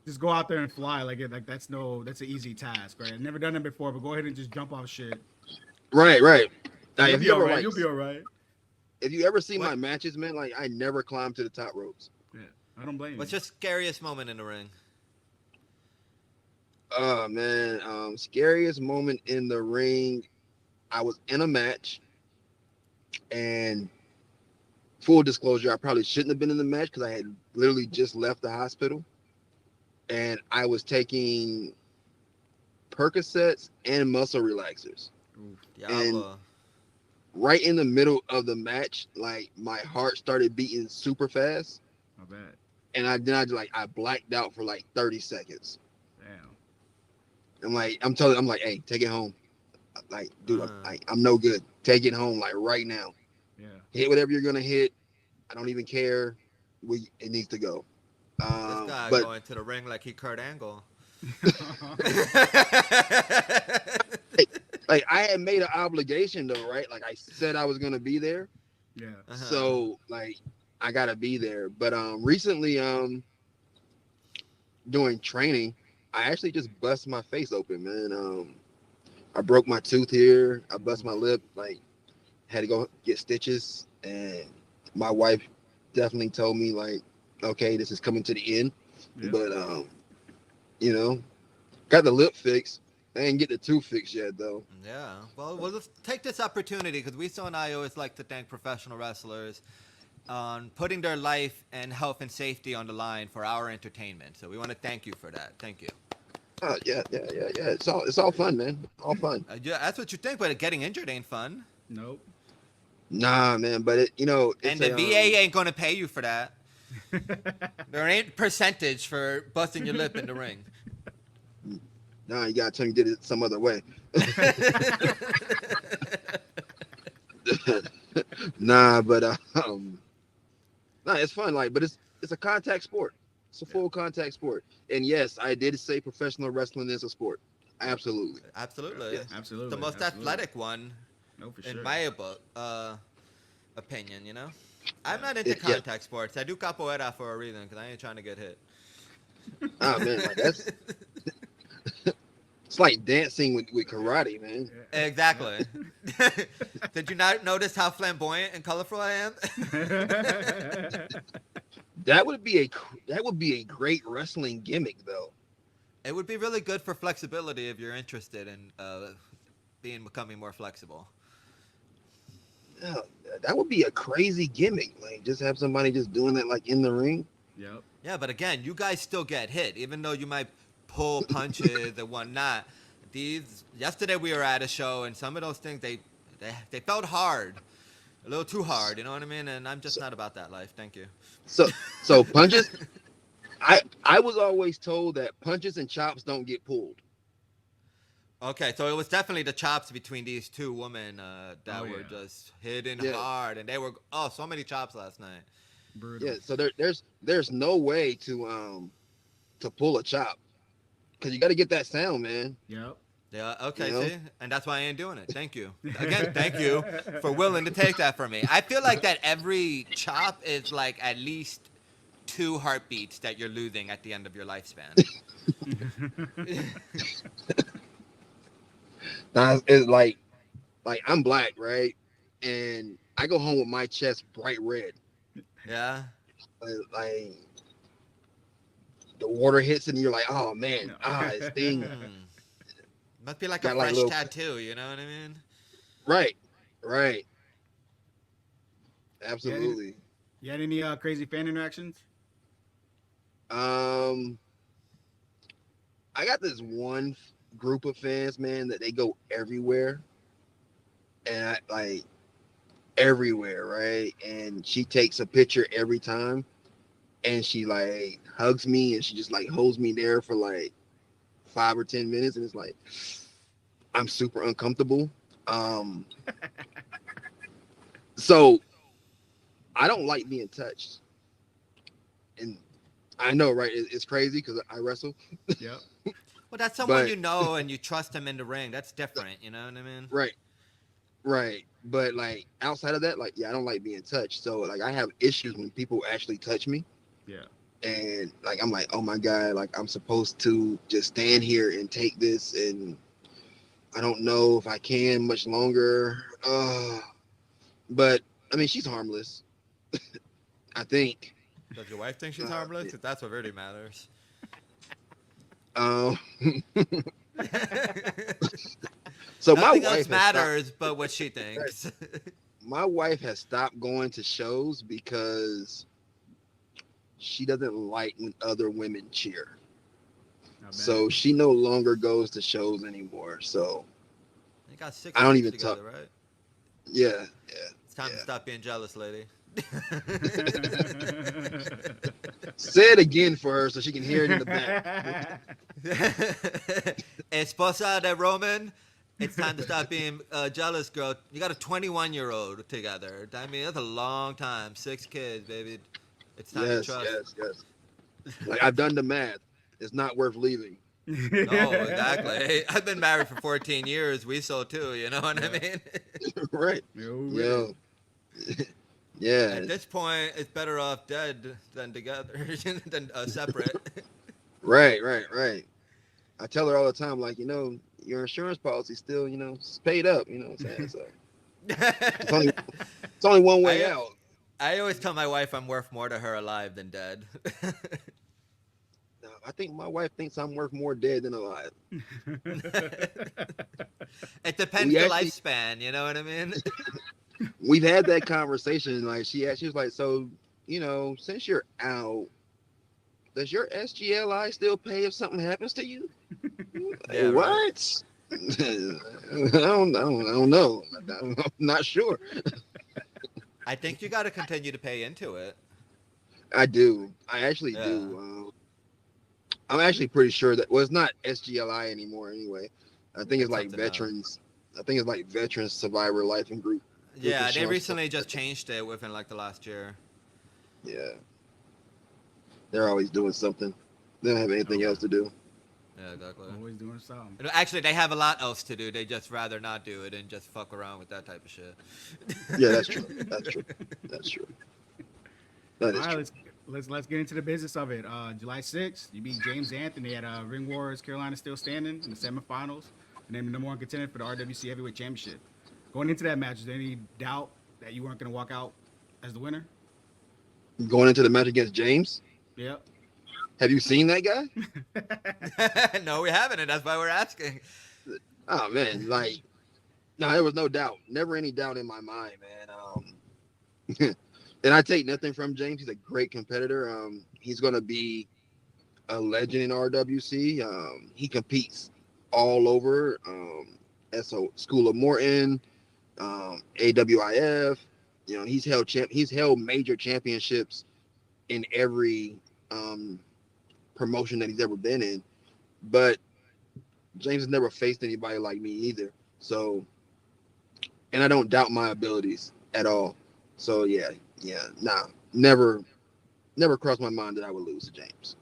Speaker 1: Just go out there and fly like that's an easy task, right? I've never done it before, but go ahead and just jump off shit.
Speaker 3: Right. Now,
Speaker 1: You'll be all right. You'll be all right.
Speaker 3: if you ever see
Speaker 2: What?
Speaker 3: my matches, man, like I never climb to the top ropes.
Speaker 1: Yeah, I don't blame you.
Speaker 2: What's your scariest moment in the ring?
Speaker 3: Oh man, scariest moment in the ring. I was in a match, and full disclosure, I probably shouldn't have been in the match because I had literally just left the hospital, and I was taking Percocets and muscle relaxers.
Speaker 1: Oof,
Speaker 2: Diablo.
Speaker 3: Right in the middle of the match, like my heart started beating super fast,
Speaker 1: my bad.
Speaker 3: and I blacked out for like 30 seconds.
Speaker 1: Damn.
Speaker 3: I'm like, hey, take it home. Like, dude,
Speaker 2: Uh-huh.
Speaker 3: I'm no good. Take it home, like right now.
Speaker 1: Yeah.
Speaker 3: Hit whatever you're gonna hit. I don't even care. It needs to go.
Speaker 2: This guy
Speaker 3: But
Speaker 2: going to the ring like he Kurt Angle.
Speaker 3: like I had made an obligation though, right? Like I said I was gonna be there,
Speaker 1: yeah.
Speaker 2: Uh-huh.
Speaker 3: so like I gotta be there. But recently doing training, I actually just bust my face open, man. I broke my tooth here. I bust my
Speaker 1: Oof.
Speaker 3: lip. Like had to go get stitches, and my wife definitely told me like, okay, this is coming to the end.
Speaker 1: Yep.
Speaker 3: But you know, got the lip fixed. I didn't get the tooth fixed yet though.
Speaker 2: Yeah. Well, let's take this opportunity because we and I always like to thank professional wrestlers on putting their life and health and safety on the line for our entertainment. So we want to thank you for that. Thank you.
Speaker 3: Yeah. It's all fun, man. All fun.
Speaker 2: Yeah, that's what you think, but getting injured ain't fun.
Speaker 1: Nope.
Speaker 3: Nah, man. But it's
Speaker 2: And the
Speaker 3: a
Speaker 2: VA ain't going to pay you for that. There ain't percentage for busting your lip in the ring.
Speaker 3: nah. You gotta tell me you did it some other way. Nah, but nah, it's fun. Like, but it's a contact sport. It's a full contact sport. And yes, I did say professional wrestling is a sport. Absolutely.
Speaker 2: Absolutely.
Speaker 3: Yes.
Speaker 1: Absolutely.
Speaker 2: The most
Speaker 1: absolutely.
Speaker 2: athletic one,
Speaker 1: No, for
Speaker 2: in
Speaker 1: sure.
Speaker 2: my opinion, you know? I'm
Speaker 1: Yeah.
Speaker 2: not into
Speaker 3: Yeah.
Speaker 2: contact sports. I do capoeira for a reason because I ain't trying to get hit.
Speaker 3: Oh man, like that's it's like dancing with karate, man.
Speaker 2: Exactly. Did you not notice how flamboyant and colorful I am?
Speaker 1: Yeah.
Speaker 3: That would be a great wrestling gimmick though.
Speaker 2: It would be really good for flexibility if you're interested in becoming more flexible.
Speaker 3: Yeah, that would be a crazy gimmick. Like just have somebody just doing that like in the ring.
Speaker 1: Yep.
Speaker 2: Yeah, but again, you guys still get hit, even though you might pull punches and whatnot. These yesterday we were at a show, and some of those things they felt hard, a little too hard. You know what I mean? And I'm just
Speaker 3: So
Speaker 2: not about that life. Thank you.
Speaker 3: so, so punches. I was always told that punches and chops don't get pulled.
Speaker 2: Okay, so it was definitely the chops between these two women that
Speaker 1: Oh
Speaker 2: were
Speaker 1: yeah.
Speaker 2: just hitting
Speaker 3: Yeah,
Speaker 2: hard, and they were so many chops last night.
Speaker 3: yeah.
Speaker 1: Brutal.
Speaker 3: So there's no way to pull a chop because you got to get that sound, man.
Speaker 1: Yep.
Speaker 2: Yeah,
Speaker 3: You
Speaker 2: okay,
Speaker 3: know.
Speaker 2: see? And that's why I ain't doing it. Thank you. Again, thank you for willing to take that from me. I feel like that every chop is like at least 2 heartbeats that you're losing at the end of your lifespan.
Speaker 3: Now it's like I'm black, right? And I go home with my chest bright red.
Speaker 2: Yeah?
Speaker 3: Like the water hits it and you're like, oh man,
Speaker 1: No.
Speaker 3: it stings.
Speaker 2: Hmm. Must be like a
Speaker 3: Got like
Speaker 2: fresh
Speaker 3: little
Speaker 2: tattoo, you know what I mean?
Speaker 3: right, right,
Speaker 1: you, had any,
Speaker 3: absolutely.
Speaker 1: you had any crazy fan interactions?
Speaker 3: Um, I got this one group of fans, man, that they go everywhere, and I like everywhere, right? And she takes a picture every time, and she like hugs me, and she just like holds me there for like 5 or 10 minutes, and it's like I'm super uncomfortable. Um, so I don't like being touched, and I know, right? It's crazy because I wrestle,
Speaker 1: Yep.
Speaker 2: Well, that's someone
Speaker 3: but
Speaker 2: you know and you trust him in the ring. That's different, you know what I mean?
Speaker 3: right, right. But like outside of that, like yeah, I don't like being touched. So like I have issues when people actually touch me,
Speaker 1: Yeah.
Speaker 3: and like I'm like, oh my god, like I'm supposed to just stand here and take this, and I don't know if I can much longer. But I mean, she's harmless, I think.
Speaker 2: Does your wife think she's
Speaker 3: Uh,
Speaker 2: harmless? 'Cause that's what really matters.
Speaker 3: um, so my
Speaker 2: Nothing else
Speaker 3: wife has stopped.
Speaker 2: matters but what she thinks.
Speaker 3: My wife has stopped going to shows because she doesn't like when other women cheer.
Speaker 1: I
Speaker 3: So she no longer goes to shows anymore. So
Speaker 2: You got 6
Speaker 3: I don't
Speaker 2: kids
Speaker 3: even
Speaker 2: together,
Speaker 3: talk.
Speaker 2: right?
Speaker 3: Yeah,
Speaker 2: It's time to stop being jealous, lady.
Speaker 3: Say it again for her so she can hear it in the back.
Speaker 2: Esposa de Roman, it's time to stop being jealous, girl. You got a 21-year-old together. I mean, that's a long time. 6 kids, baby. It's time to trust.
Speaker 3: Yes. Like I've done the math. It's not worth leaving.
Speaker 2: No, exactly. Hey, I've been married for 14 years. We so too. You know what I mean?
Speaker 3: Right. Yo. Yeah.
Speaker 2: At this point, it's better off dead than together, than separate.
Speaker 3: Right. I tell her all the time, like, your insurance policy still, it's paid up. You know what I'm saying? So it's only one way out.
Speaker 2: I always tell my wife I'm worth more to her alive than dead.
Speaker 3: No, I think my wife thinks I'm worth more dead than alive.
Speaker 2: It depends the lifespan. You know what I mean?
Speaker 3: We've had that conversation. Like she was like, so, since you're out, does your SGLI still pay if something happens to you?
Speaker 2: Yeah,
Speaker 3: what? Right. I don't know. I'm not sure.
Speaker 2: I think you got to continue to pay into it.
Speaker 3: I do. I actually do. I'm actually pretty sure that it's not SGLI anymore anyway. I think it's like veterans. I think it's like Veterans Survivor Life and Group.
Speaker 2: Yeah, they recently just changed it within like the last year.
Speaker 3: Yeah. They're always doing something. They don't have anything else to do.
Speaker 2: Yeah, exactly.
Speaker 1: Always doing something.
Speaker 2: Actually, they have a lot else to do. They just rather not do it and just fuck around with that type of shit.
Speaker 3: Yeah, that's true. That is true.
Speaker 1: All right, let's get into the business of it. July 6th, you beat James Anthony at Ring Wars Carolina Still Standing in the semifinals, and named the number 1 contender for the RWC Heavyweight Championship. Going into that match, is there any doubt that you weren't going to walk out as the winner?
Speaker 3: Going into the match against James?
Speaker 1: Yep.
Speaker 3: Have you seen that guy?
Speaker 2: No, we haven't, and that's why we're asking.
Speaker 3: Oh man, no, there was no doubt. Never any doubt in my mind, man. And I take nothing from James. He's a great competitor. He's gonna be a legend in RWC. He competes all over. School of Morton, AWIF. He's held major championships in every promotion that he's ever been in, but James has never faced anybody like me either. So, and I don't doubt my abilities at all. So never crossed my mind that I would lose to James.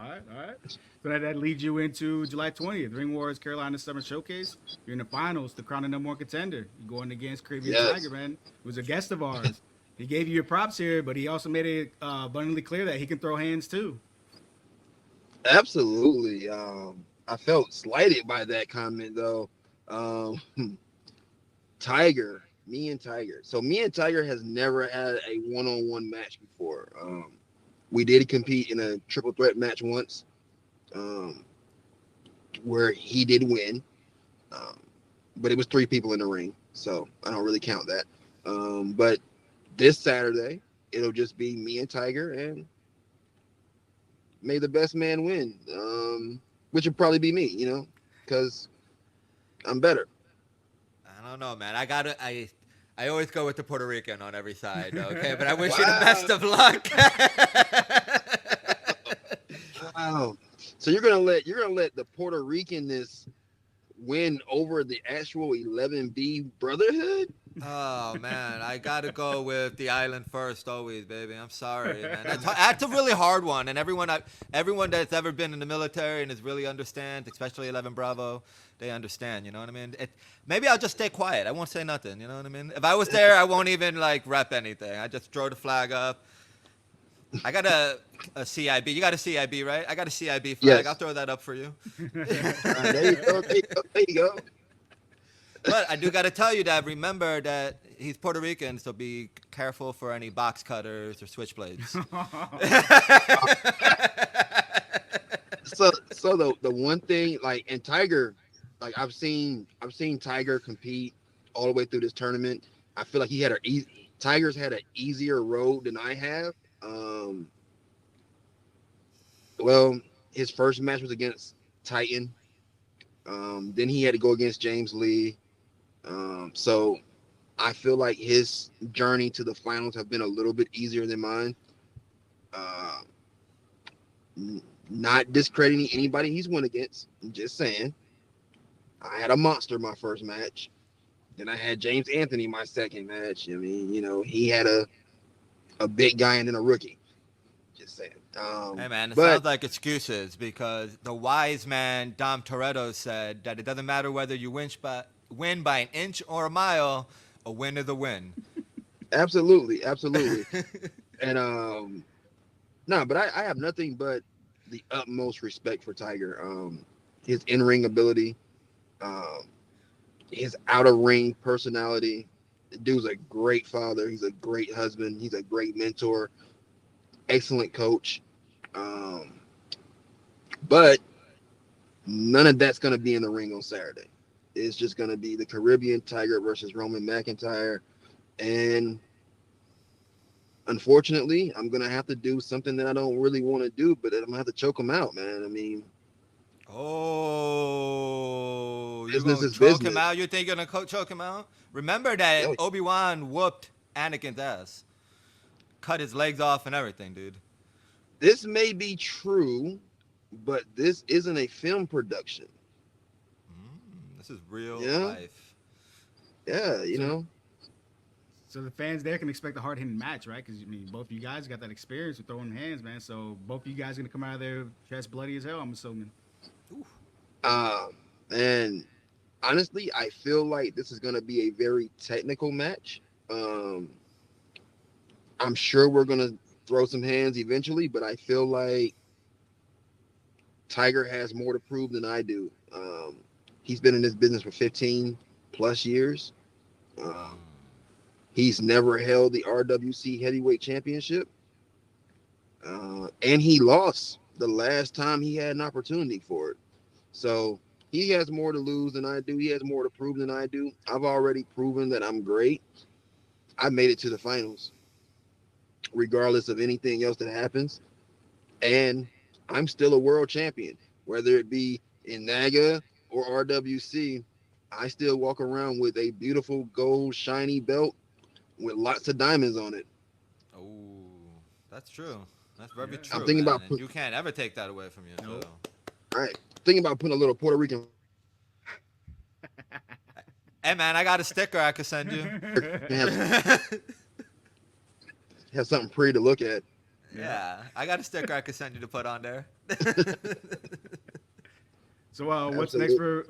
Speaker 1: All right. So that leads you into July 20th, Ring Wars Carolina Summer Showcase. You're in the finals to crown the number 1 contender. You're going against Caribbean Tiger, man, who's a guest of ours. He gave you your props here, but he also made it abundantly clear that he can throw hands too.
Speaker 3: Absolutely. I felt slighted by that comment though. Tiger, me and Tiger. So me and Tiger has never had a one-on-one match before. We did compete in a triple threat match once, where he did win, but it was 3 people in the ring, so I don't really count that. But this Saturday, it'll just be me and Tiger, and may the best man win, which would probably be me, because I'm better.
Speaker 2: I don't know, man. I always go with the Puerto Rican on every side, okay? But I wish you the best of luck.
Speaker 3: Wow. So you're gonna let the Puerto Ricanness win over the actual 11B Brotherhood?
Speaker 2: Oh man, I gotta go with the island first, always, baby. I'm sorry, man. That's a really hard one, and everyone that's ever been in the military and is really understands, especially 11 Bravo, they understand. You know what I mean? Maybe I'll just stay quiet. I won't say nothing. You know what I mean? If I was there, I won't even rep anything. I just throw the flag up. I got a CIB. You got a CIB, right? I got a CIB flag.
Speaker 3: Yes.
Speaker 2: I'll throw that up for you.
Speaker 3: There you go.
Speaker 2: But I do got to tell you that remember that he's Puerto Rican, so be careful for any box cutters or switchblades.
Speaker 3: So the one thing, and Tiger, I've seen Tiger compete all the way through this tournament. I feel like Tiger's had an easier road than I have. Well, his first match was against Titan. Then he had to go against James Lee. So I feel like his journey to the finals have been a little bit easier than mine. Uh, Not discrediting anybody he's went against. I'm just saying. I had a monster my first match. Then I had James Anthony my second match. I mean, he had a big guy and then a rookie. Just saying.
Speaker 2: Hey man, it
Speaker 3: But
Speaker 2: sounds like excuses because the wise man Dom Toretto said that it doesn't matter whether you win by an inch or a mile, a win is a win.
Speaker 3: absolutely. And no, but I have nothing but the utmost respect for Tiger. His in-ring ability, um, his out-of-ring personality. The dude's a great father. He's a great husband. He's a great mentor. Excellent coach. But none of that's going to be in the ring on Saturday. It's just going to be the Caribbean Tiger versus Roman McIntyre. And unfortunately, I'm going to have to do something that I don't really want to do, but I'm going to have to choke him out, man. I mean,
Speaker 2: You're
Speaker 3: business
Speaker 2: going to
Speaker 3: is
Speaker 2: choke
Speaker 3: business.
Speaker 2: him out? You think you're going to choke him out? Remember that
Speaker 3: Yeah.
Speaker 2: Obi-Wan whooped Anakin's ass. Cut his legs off and everything, dude.
Speaker 3: This may be true, but this isn't a film production.
Speaker 2: This is real
Speaker 3: Yeah.
Speaker 2: life.
Speaker 3: Yeah,
Speaker 1: So the fans there can expect a hard hitting match, right? Because I mean, both of you guys got that experience with throwing hands, man. So both of you guys gonna come out of there chest bloody as hell. I'm assuming.
Speaker 3: And honestly, I feel like this is going to be a very technical match. I'm sure we're going to throw some hands eventually, but I feel like Tiger has more to prove than I do. He's been in this business for 15 plus years. He's never held the RWC Heavyweight Championship. And he lost the last time he had an opportunity for it. So he has more to lose than I do. He has more to prove than I do. I've already proven that I'm great. I made it to the finals, regardless of anything else that happens. And I'm still a world champion, whether it be in Naga or RWC. I still walk around with a beautiful gold shiny belt with lots of diamonds on it.
Speaker 2: Oh, that's true. That's very
Speaker 1: Yeah.
Speaker 2: true.
Speaker 3: I'm thinking
Speaker 2: man.
Speaker 3: about
Speaker 2: And you can't ever take that away from you.
Speaker 1: Nope.
Speaker 2: So.
Speaker 3: All right, thinking about putting a little Puerto Rican.
Speaker 2: Hey man, I got a sticker I could send you.
Speaker 3: Have something pretty to look at.
Speaker 2: Yeah, I got a sticker I could send you to put on there.
Speaker 1: So what's next for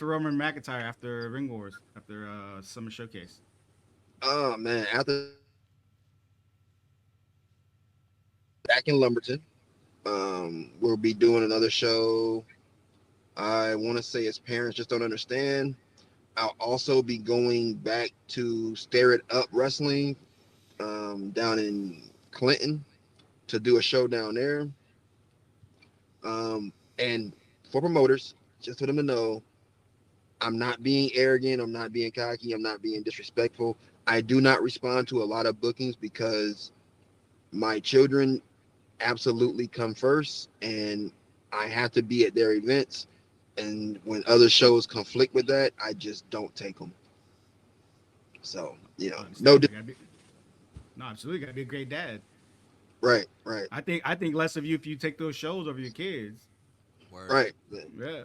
Speaker 1: Roman McIntyre after Ring Wars, after Summer Showcase?
Speaker 3: Oh man, after back in Lumberton, we'll be doing another show. I want to say his parents just don't understand. I'll also be going back to Stare It Up Wrestling down in Clinton to do a show down there. And for promoters, just for them to know, I'm not being arrogant. I'm not being cocky. I'm not being disrespectful. I do not respond to a lot of bookings because my children absolutely come first, and I have to be at their events. And when other shows conflict with that, I just don't take them. So, no.
Speaker 1: No, absolutely, gotta be a great dad.
Speaker 3: Right.
Speaker 1: I think less of you if you take those shows over your kids.
Speaker 2: Word.
Speaker 3: Right.
Speaker 1: Yeah.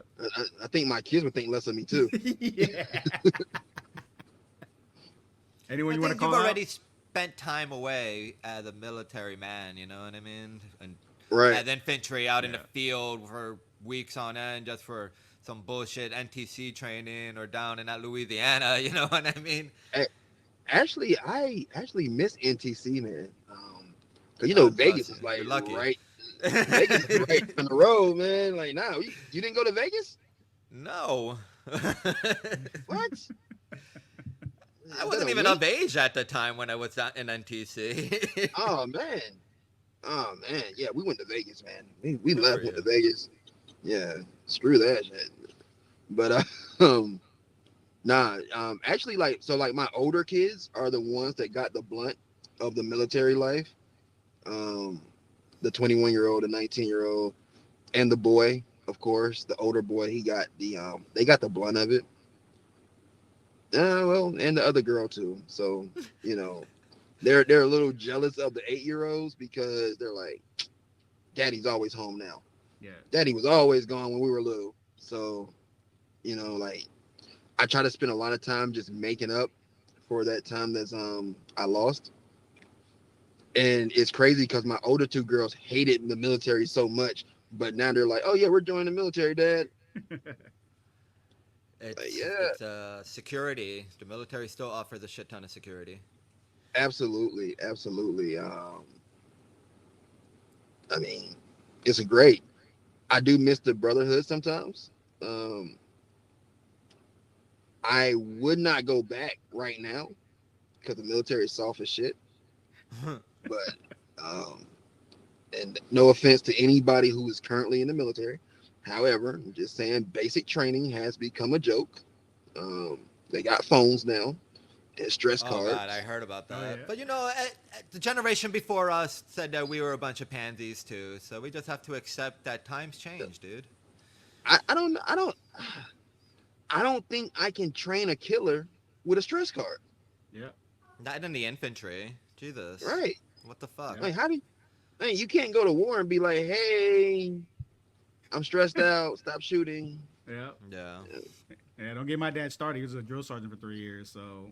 Speaker 3: I think my kids would think less of me too.
Speaker 1: Yeah. Anyone you want to call
Speaker 2: you've
Speaker 1: out?
Speaker 2: already spent time away as a military man, you know what I mean? And
Speaker 3: Right.
Speaker 2: as infantry out in the field for weeks on end just for some bullshit NTC training or down in that Louisiana, you know what I mean?
Speaker 3: Actually, I miss NTC, man. Cause Vegas is like
Speaker 2: You're lucky.
Speaker 3: right. Vegas is right on the road, man. Like, now you didn't go to Vegas?
Speaker 2: No.
Speaker 3: What?
Speaker 2: I wasn't even of age at the time when I was in NTC.
Speaker 3: Oh man. Yeah, we went to Vegas, man. We
Speaker 2: Good
Speaker 3: left,
Speaker 2: for
Speaker 3: went
Speaker 2: you.
Speaker 3: to Vegas. Yeah, screw that shit. But actually, like my older kids are the ones that got the blunt of the military life. The 21-year-old, the 19-year-old. And the boy, of course, the older boy, he got they got the blunt of it. Well, and the other girl too. So, you know, they're a little jealous of the 8-year-olds because they're like, Daddy's always home now.
Speaker 1: Yeah.
Speaker 3: Daddy was always gone when we were little. So, you know, like I try to spend a lot of time just making up for that time that's I lost. And it's crazy because my older two girls hated the military so much, but now they're like, "Oh yeah, we're joining the military, Dad." Like, yeah,
Speaker 2: It's security. The military still offers a shit ton of security.
Speaker 3: absolutely, absolutely. I mean, it's a great. I do miss the brotherhood sometimes. Um, I would not go back right now because the military is soft as shit. But um, and no offense to anybody who is currently in the military. However, I'm just saying basic training has become a joke. They got phones now and stress
Speaker 2: Oh God, I
Speaker 3: cards.
Speaker 2: heard about
Speaker 1: Oh
Speaker 2: that.
Speaker 1: yeah.
Speaker 2: But you know, the generation before us said that we were a bunch of pansies too. So we just have to accept that times change, dude.
Speaker 3: I don't think I can train a killer with a stress card.
Speaker 1: Yeah.
Speaker 2: Not in the infantry. Jesus,
Speaker 3: Right.
Speaker 2: what the fuck?
Speaker 1: Yeah.
Speaker 3: Like how do you, I you can't go to war and be like, hey, I'm stressed out, stop shooting.
Speaker 1: Yeah.
Speaker 2: Yeah.
Speaker 1: Yeah. Don't get my dad started. He was a drill sergeant for 3 years, so.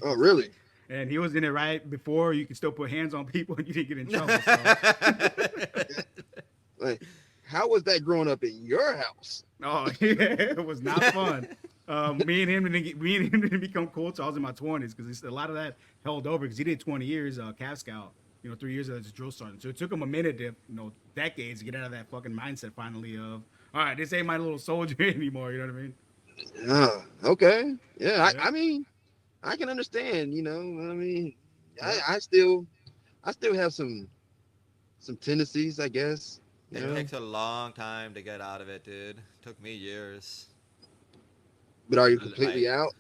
Speaker 3: Oh really?
Speaker 1: And he was in it right before you could still put hands on people and you didn't get in trouble. So.
Speaker 3: Like, how was that growing up in your house?
Speaker 1: Oh yeah, it was not fun. Me and him didn't become cool till I was in my 20s because a lot of that held over because he did 20 years Cav Scout, 3 years as a drill sergeant. So it took him a minute to, decades to get out of that fucking mindset finally of, all right, this ain't my little soldier anymore. You know what I mean?
Speaker 3: Okay. Yeah,
Speaker 1: Yeah.
Speaker 3: I mean, I can understand, I mean,
Speaker 1: Yeah.
Speaker 3: I still have some tendencies, I guess. You
Speaker 2: It
Speaker 1: Yeah.
Speaker 3: know,
Speaker 2: takes a long time to get out of it, dude. Took me years.
Speaker 3: but are you
Speaker 2: Like,
Speaker 3: completely out?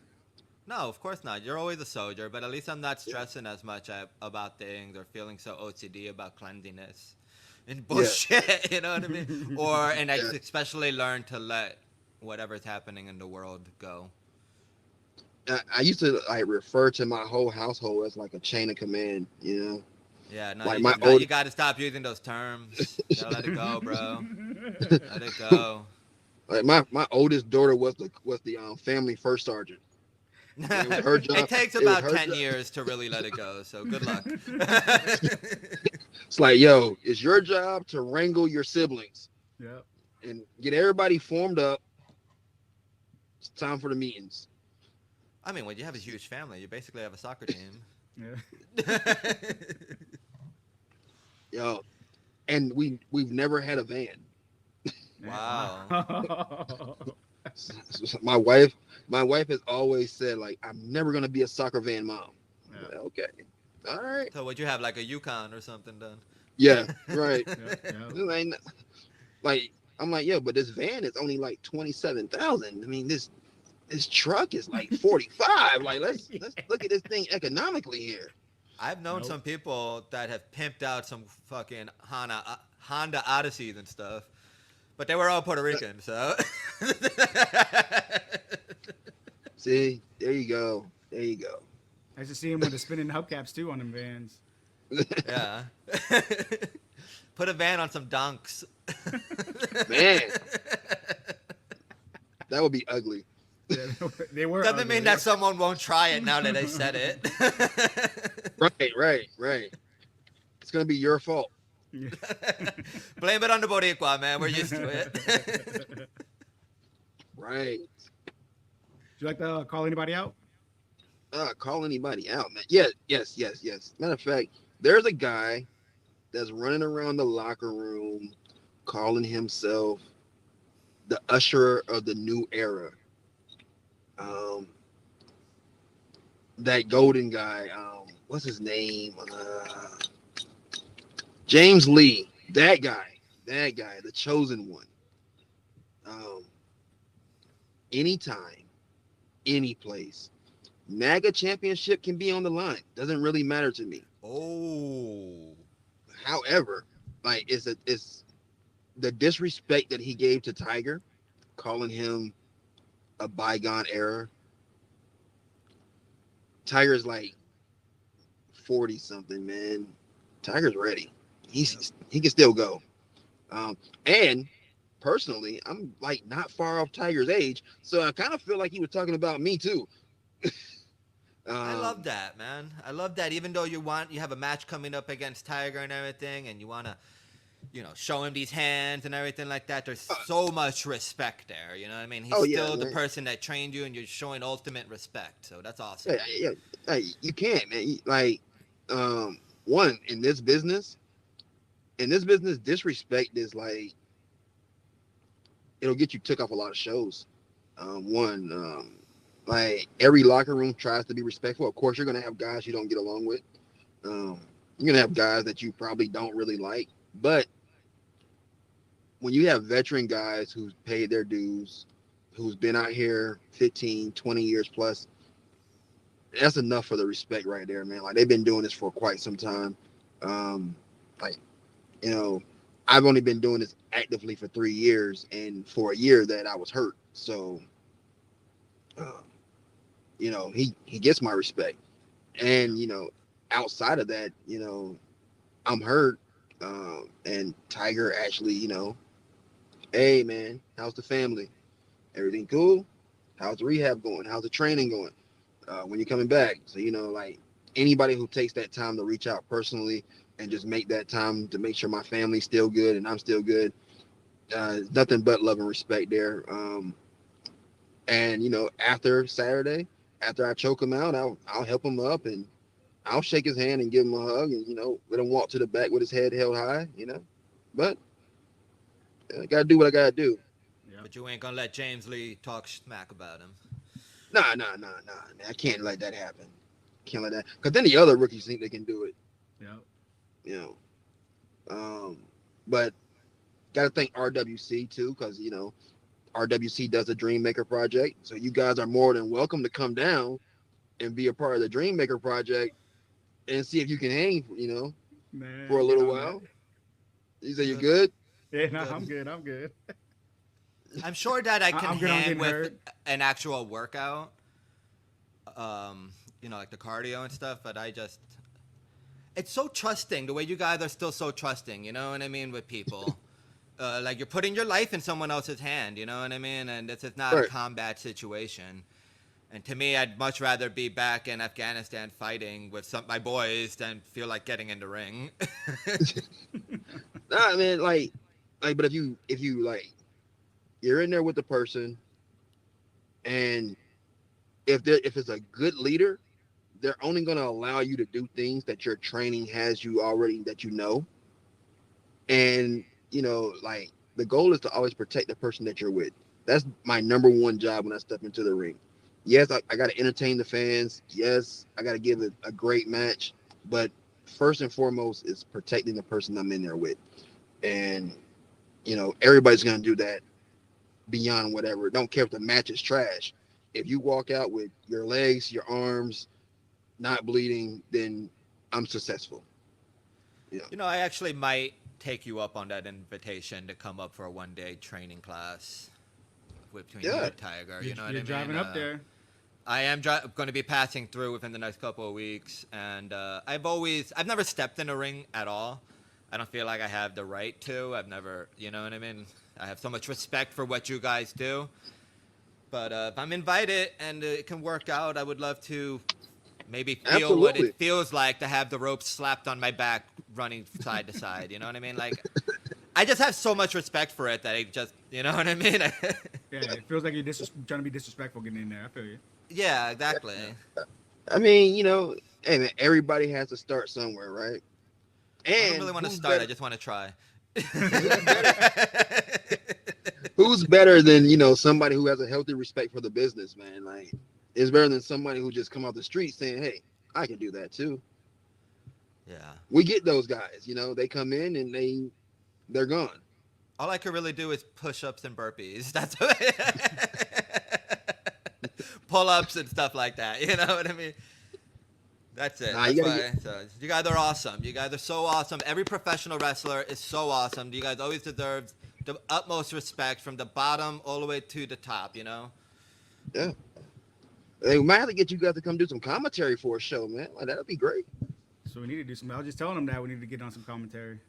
Speaker 2: no, of course not. You're always a soldier, but at least I'm not
Speaker 3: Yeah.
Speaker 2: stressing as much about things or feeling so OCD about cleanliness and
Speaker 3: Yeah.
Speaker 2: bullshit. You know what I mean? And I
Speaker 3: Yeah.
Speaker 2: especially learned to let whatever's happening in the world go.
Speaker 3: I used to like refer to my whole household as like a chain of command.
Speaker 2: Yeah, no,
Speaker 3: Like
Speaker 2: you
Speaker 3: my
Speaker 2: just
Speaker 3: old
Speaker 2: you got to stop using those terms. You gotta let it go, bro. Let it go.
Speaker 3: like my oldest daughter was the family first sergeant. And it was her
Speaker 2: It
Speaker 3: job.
Speaker 2: takes
Speaker 3: It was
Speaker 2: about
Speaker 3: her
Speaker 2: 10
Speaker 3: job.
Speaker 2: years to really let it go, so good luck.
Speaker 3: It's like, yo, it's your job to wrangle your siblings
Speaker 1: Yeah.
Speaker 3: and get everybody formed up. It's time for the meetings.
Speaker 2: I mean, when you have a huge family, you basically have a soccer team.
Speaker 1: Yeah.
Speaker 3: Yo, and we've never had a van.
Speaker 2: Wow.
Speaker 1: Wow.
Speaker 3: My wife has always said like I'm never gonna be a soccer van mom. I'm
Speaker 1: Yeah.
Speaker 3: like, okay, all right,
Speaker 2: So would you have like a Yukon or something done?
Speaker 3: yeah, right.
Speaker 1: Yeah. Yeah.
Speaker 3: This ain't- Like I'm like, yeah, but this van is only like 27,000. I mean, this truck is like 45. Like let's look at this thing economically here.
Speaker 2: I've known
Speaker 1: Nope.
Speaker 2: some people that have pimped out some fucking Honda Odysseys and stuff, but they were all Puerto Rican, so.
Speaker 3: See, there you go, there you go.
Speaker 1: I used to see him with the spinning hubcaps too on them vans.
Speaker 2: Yeah. Put a van on some donks.
Speaker 3: Man, that would be ugly.
Speaker 1: Yeah, they were.
Speaker 2: Doesn't
Speaker 1: ugly.
Speaker 2: mean that someone won't try it now that I said it.
Speaker 3: Right. It's gonna be your fault.
Speaker 1: Yeah.
Speaker 2: Blame it on the Boricua, man. We're used to it.
Speaker 3: Right.
Speaker 1: Would you like to call anybody out?
Speaker 3: Call anybody out, man. Yeah, yes. Matter of fact, there's a guy that's running around the locker room calling himself the usher of the new era. That golden guy, what's his name? James Lee. That guy, the chosen one. Anytime, any place. Naga championship can be on the line. Doesn't really matter to me.
Speaker 2: Oh.
Speaker 3: However, like it's the disrespect that he gave to Tiger, calling him a bygone era. Tiger's like 40 something, man. Tiger's ready. He can still go. And personally, I'm like not far off Tiger's age, so I kind of feel like he was talking about me too.
Speaker 2: I love that, man. I love that. Even though you have a match coming up against Tiger and everything, and you want to, show him these hands and everything like that. There's so much respect there. You know what I mean? He's still the person that trained you, and you're showing ultimate respect. So that's awesome.
Speaker 3: Yeah. Hey, you can't, man. Like, one in this business, disrespect is like it'll get you took off a lot of shows. Like every locker room tries to be respectful. Of course, you're gonna have guys you don't get along with. You're gonna have guys that you probably don't really like. But when you have veteran guys who's paid their dues, who's been out here 15, 20 years plus, that's enough for the respect right there, man. Like they've been doing this for quite some time. Like, I've only been doing this actively for 3 years, and for a year that I was hurt. So, he gets my respect. And, outside of that, I'm hurt. And Tiger actually, hey man, how's the family? Everything cool? How's the rehab going? How's the training going? When you're coming back? So, like anybody who takes that time to reach out personally and just make that time to make sure my family's still good and I'm still good, nothing but love and respect there. And after Saturday, after I choke him out, I'll help him up and I'll shake his hand and give him a hug and let him walk to the back with his head held high. But I gotta do what I gotta do.
Speaker 2: Yeah. But you ain't gonna let James Lee talk smack about him.
Speaker 3: Nah, man. I can't let that happen. Can't let that, because then the other rookies think they can do it.
Speaker 1: Yeah.
Speaker 3: But gotta thank RWC too, because RWC does the Dream Maker project, so you guys are more than welcome to come down and be a part of the Dream Maker project and see if you can hang,
Speaker 1: Man,
Speaker 3: for a little while. You say you're good?
Speaker 1: Yeah, no, I'm good.
Speaker 2: I'm sure that I can hang with
Speaker 1: hurt.
Speaker 2: an actual workout, like the cardio and stuff, but it's so trusting, the way you guys are still so trusting, you know what I mean, with people. Like you're putting your life in someone else's hand, you know what I mean? And this is not a combat situation. And to me, I'd much rather be back in Afghanistan fighting with my boys than feel like getting in the ring.
Speaker 3: Nah, man, but if you like, you're in there with the person, and if it's a good leader, they're only going to allow you to do things that your training has you already, that and like the goal is to always protect the person that you're with. That's my number one job when I step into the ring. Yes, I got to entertain the fans. Yes, I got to give it a great match, but first and foremost is protecting the person I'm in there with. And everybody's going to do that beyond whatever. Don't care if the match is trash. If you walk out with your legs, your arms not bleeding, then I'm successful.
Speaker 2: I actually might take you up on that invitation to come up for a one-day training class between you and Tiger. You know what I mean?
Speaker 1: You're driving up there.
Speaker 2: I am going to be passing through within the next couple of weeks, and I've never stepped in a ring at all. I don't feel like I have the right to. I've never, you know what I mean? I have so much respect for what you guys do. But if I'm invited and it can work out, I would love to maybe feel what it feels like to have the rope slapped on my back running side to side. You know what I mean? Like, I just have so much respect for it that I just, you know what I mean?
Speaker 1: Yeah, it feels like you're trying to be disrespectful getting in there. I feel you.
Speaker 2: Yeah, exactly.
Speaker 3: I mean, hey man, everybody has to start somewhere, right? And
Speaker 2: I don't really want to start. I just want to try.
Speaker 3: Who's better than somebody who has a healthy respect for the business, man? Like, it's better than somebody who just come off the street saying, "Hey, I can do that too."
Speaker 2: Yeah,
Speaker 3: we get those guys. They come in and they're gone.
Speaker 2: All I could really do is push-ups and burpees. That's pull-ups and stuff like that. You know what I mean? That's it. So you guys are awesome. You guys are so awesome. Every professional wrestler is so awesome. You guys always deserve the utmost respect from the bottom all the way to the top. You know.
Speaker 3: Yeah. Hey, we might have to get you guys to come do some commentary for a show, man. Like, that'd be great.
Speaker 1: So we need to do some. I was just telling them that we need to get on some commentary.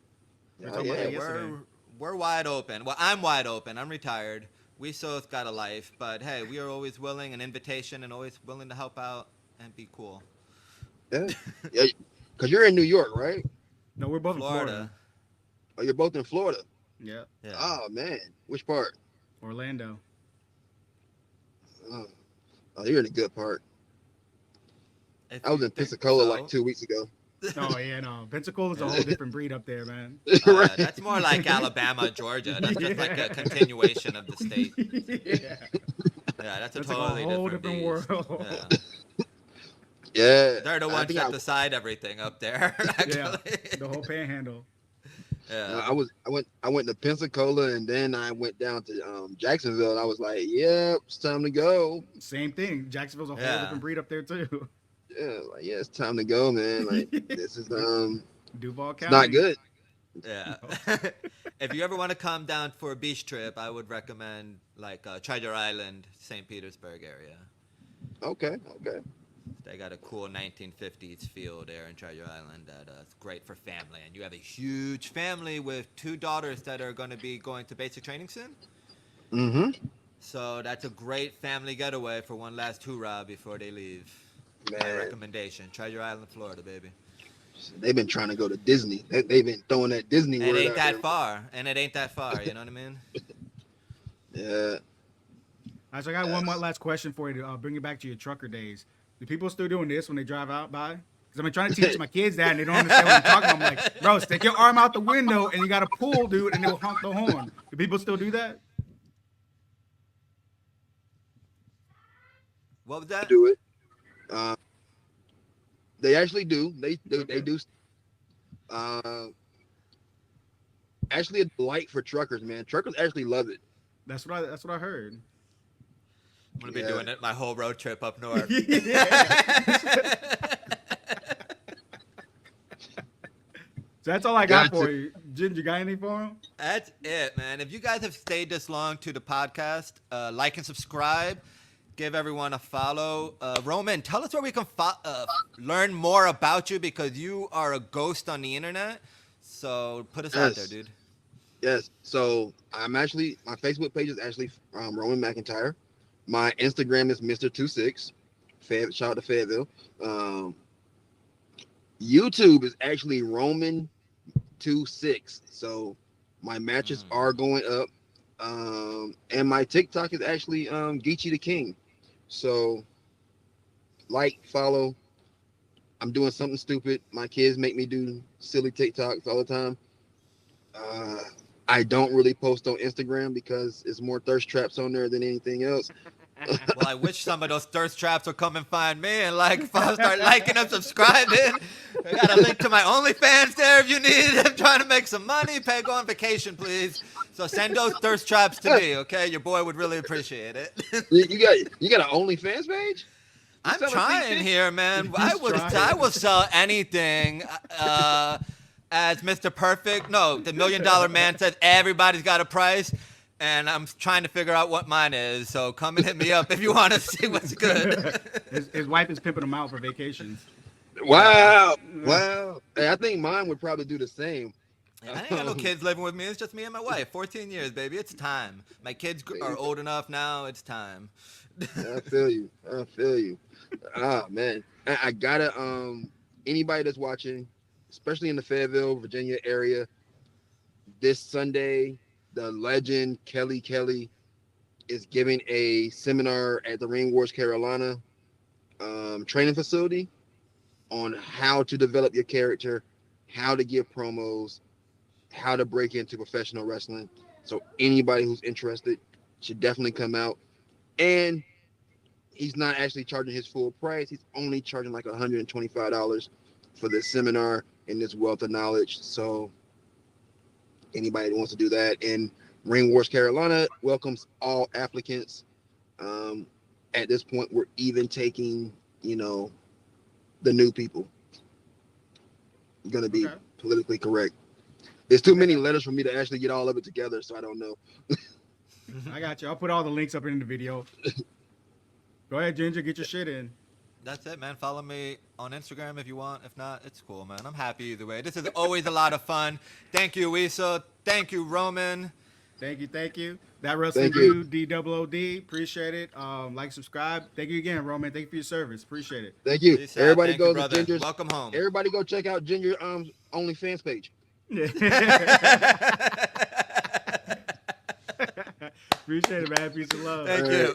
Speaker 1: We were
Speaker 3: Oh,
Speaker 1: talking about
Speaker 3: yeah.
Speaker 1: that yesterday.
Speaker 2: We're wide open. Well, I'm wide open. I'm retired. We both got a life, but hey, we are always willing, an invitation, and always willing to help out and be cool.
Speaker 3: Yeah. Yeah. Because you're in New York, right?
Speaker 1: No, we're both in
Speaker 2: Florida.
Speaker 1: Florida.
Speaker 3: Oh, you're both in Florida.
Speaker 1: Yeah,
Speaker 2: Yeah.
Speaker 3: Oh, man. Which part?
Speaker 1: Orlando.
Speaker 3: Oh, you're in a good part.
Speaker 2: If
Speaker 3: I was
Speaker 2: you
Speaker 3: in
Speaker 2: think
Speaker 3: Pensacola
Speaker 2: so.
Speaker 3: like 2 weeks ago.
Speaker 1: Oh yeah, no. Pensacola's a whole different breed up there, man.
Speaker 3: Right.
Speaker 2: That's more like Alabama, Georgia. That's just like a continuation of the state.
Speaker 1: Yeah.
Speaker 2: Yeah, that's a
Speaker 1: That's
Speaker 2: totally
Speaker 1: like a whole
Speaker 2: different
Speaker 1: different
Speaker 2: beast.
Speaker 1: world.
Speaker 2: Yeah.
Speaker 3: Yeah.
Speaker 2: They're the
Speaker 3: I
Speaker 2: ones
Speaker 3: think
Speaker 2: that decide everything up there. Actually.
Speaker 1: Yeah, the whole panhandle.
Speaker 2: Yeah.
Speaker 3: I went to Pensacola and then I went down to Jacksonville and I was like, yeah, it's time to go.
Speaker 1: Same thing. Jacksonville's a whole
Speaker 2: Yeah.
Speaker 1: different breed up there too.
Speaker 3: Yeah, like yeah, it's time to go, man. Like this is
Speaker 1: Duval
Speaker 3: it's
Speaker 1: County.
Speaker 3: not good.
Speaker 2: Yeah. If you ever want to come down for a beach trip, I would recommend like Treasure Island, St. Petersburg area.
Speaker 3: Okay.
Speaker 2: They got a cool 1950s feel there in Treasure Island that's great for family. And you have a huge family with 2 daughters that are going to be going to basic training soon.
Speaker 3: Mm-hmm.
Speaker 2: So that's a great family getaway for one last hoorah before they leave. My
Speaker 3: Man,
Speaker 2: recommendation, Treasure Island, Florida, baby.
Speaker 3: they've been trying to go to Disney. They've been throwing that Disney
Speaker 2: It
Speaker 3: word
Speaker 2: ain't
Speaker 3: out
Speaker 2: that
Speaker 3: there.
Speaker 2: far, and it ain't that far. You know what I mean?
Speaker 3: Yeah.
Speaker 1: All right, so I got one more last question for you to bring you back to your trucker days. Do people still doing this when they drive out by? Because I've been trying to teach my kids that, and they don't understand what I'm talking about. I'm like, bro, stick your arm out the window, and you got to pull, dude, and they'll honk the horn. Do people still do that?
Speaker 2: What was that?
Speaker 3: Do it. They actually do. They do. Actually, a delight for truckers, man. Truckers actually love it.
Speaker 1: That's what I heard.
Speaker 2: I'm gonna be
Speaker 3: Yeah.
Speaker 2: doing it my whole road trip up north.
Speaker 1: So that's all I got
Speaker 3: Gotcha.
Speaker 1: for you. Jen, you got anything for him?
Speaker 2: That's it, man. If you guys have stayed this long to the podcast, like and subscribe. Give everyone a follow. Roman, tell us where we can learn more about you because you are a ghost on the internet. So put us out there,
Speaker 3: Yes.
Speaker 2: dude.
Speaker 3: Yes. So my Facebook page is actually Roman Mcintyre. My Instagram is Mr. 26. Shout out to Fayetteville. YouTube is actually Roman 26. So my matches are going up. And my TikTok is actually Geechee the King. So like, follow. I'm doing something stupid. My kids make me do silly TikToks all the time. I don't really post on Instagram because it's more thirst traps on there than anything else.
Speaker 2: Well, I wish some of those thirst traps would come and find me and start liking and subscribing. I got a link to my OnlyFans there if you need. I'm trying to make some money. Go on vacation, please. So send those thirst traps to me, okay? Your boy would really appreciate it.
Speaker 3: You got an OnlyFans page? You
Speaker 2: I'm
Speaker 3: selling
Speaker 2: trying
Speaker 3: feet
Speaker 2: here, man.
Speaker 1: He's
Speaker 2: I
Speaker 1: trying.
Speaker 2: will sell anything. As Mr. Perfect, no, the $1 Million Man says everybody's got a price, and I'm trying to figure out what mine is. So come and hit me up if you want to see what's good.
Speaker 1: His wife is pimping him out for vacations.
Speaker 3: Wow. Hey, I think mine would probably do the same.
Speaker 2: I ain't got no kids living with me. It's just me and my wife. 14 years, baby. It's time. My kids are old enough now. It's time.
Speaker 3: I feel you. Ah, man. I gotta anybody that's watching, especially in the Fayetteville, Virginia area, this Sunday, the legend Kelly is giving a seminar at the Ring Wars Carolina training facility on how to develop your character, how to give promos, how to break into professional wrestling. So anybody who's interested should definitely come out. And he's not actually charging his full price. He's only charging like $125 for this seminar and this wealth of knowledge. So anybody that wants to do that, and Ring Wars Carolina welcomes all applicants. At this point, we're even taking, the new people. Going to be politically correct. It's too many letters for me to actually get all of it together, so I don't know.
Speaker 1: I got you. I'll put all the links up in the video. Go ahead, Ginger. Get your shit in.
Speaker 2: That's it, man. Follow me on Instagram if you want. If not, it's cool, man. I'm happy either way. This is always a lot of fun. Thank you, Isa. Thank you, Roman.
Speaker 1: Thank you. That wrestling dude, DOOD. Appreciate it. Like, subscribe. Thank you again, Roman. Thank you for your service. Appreciate it.
Speaker 3: Thank you.
Speaker 2: Peace out.
Speaker 3: Everybody
Speaker 2: Thank you,
Speaker 3: go to
Speaker 2: brother.
Speaker 3: Ginger's.
Speaker 2: Welcome home.
Speaker 3: Everybody go check out Ginger OnlyFans page.
Speaker 1: Appreciate it, man. Peace and love.
Speaker 2: Thank you.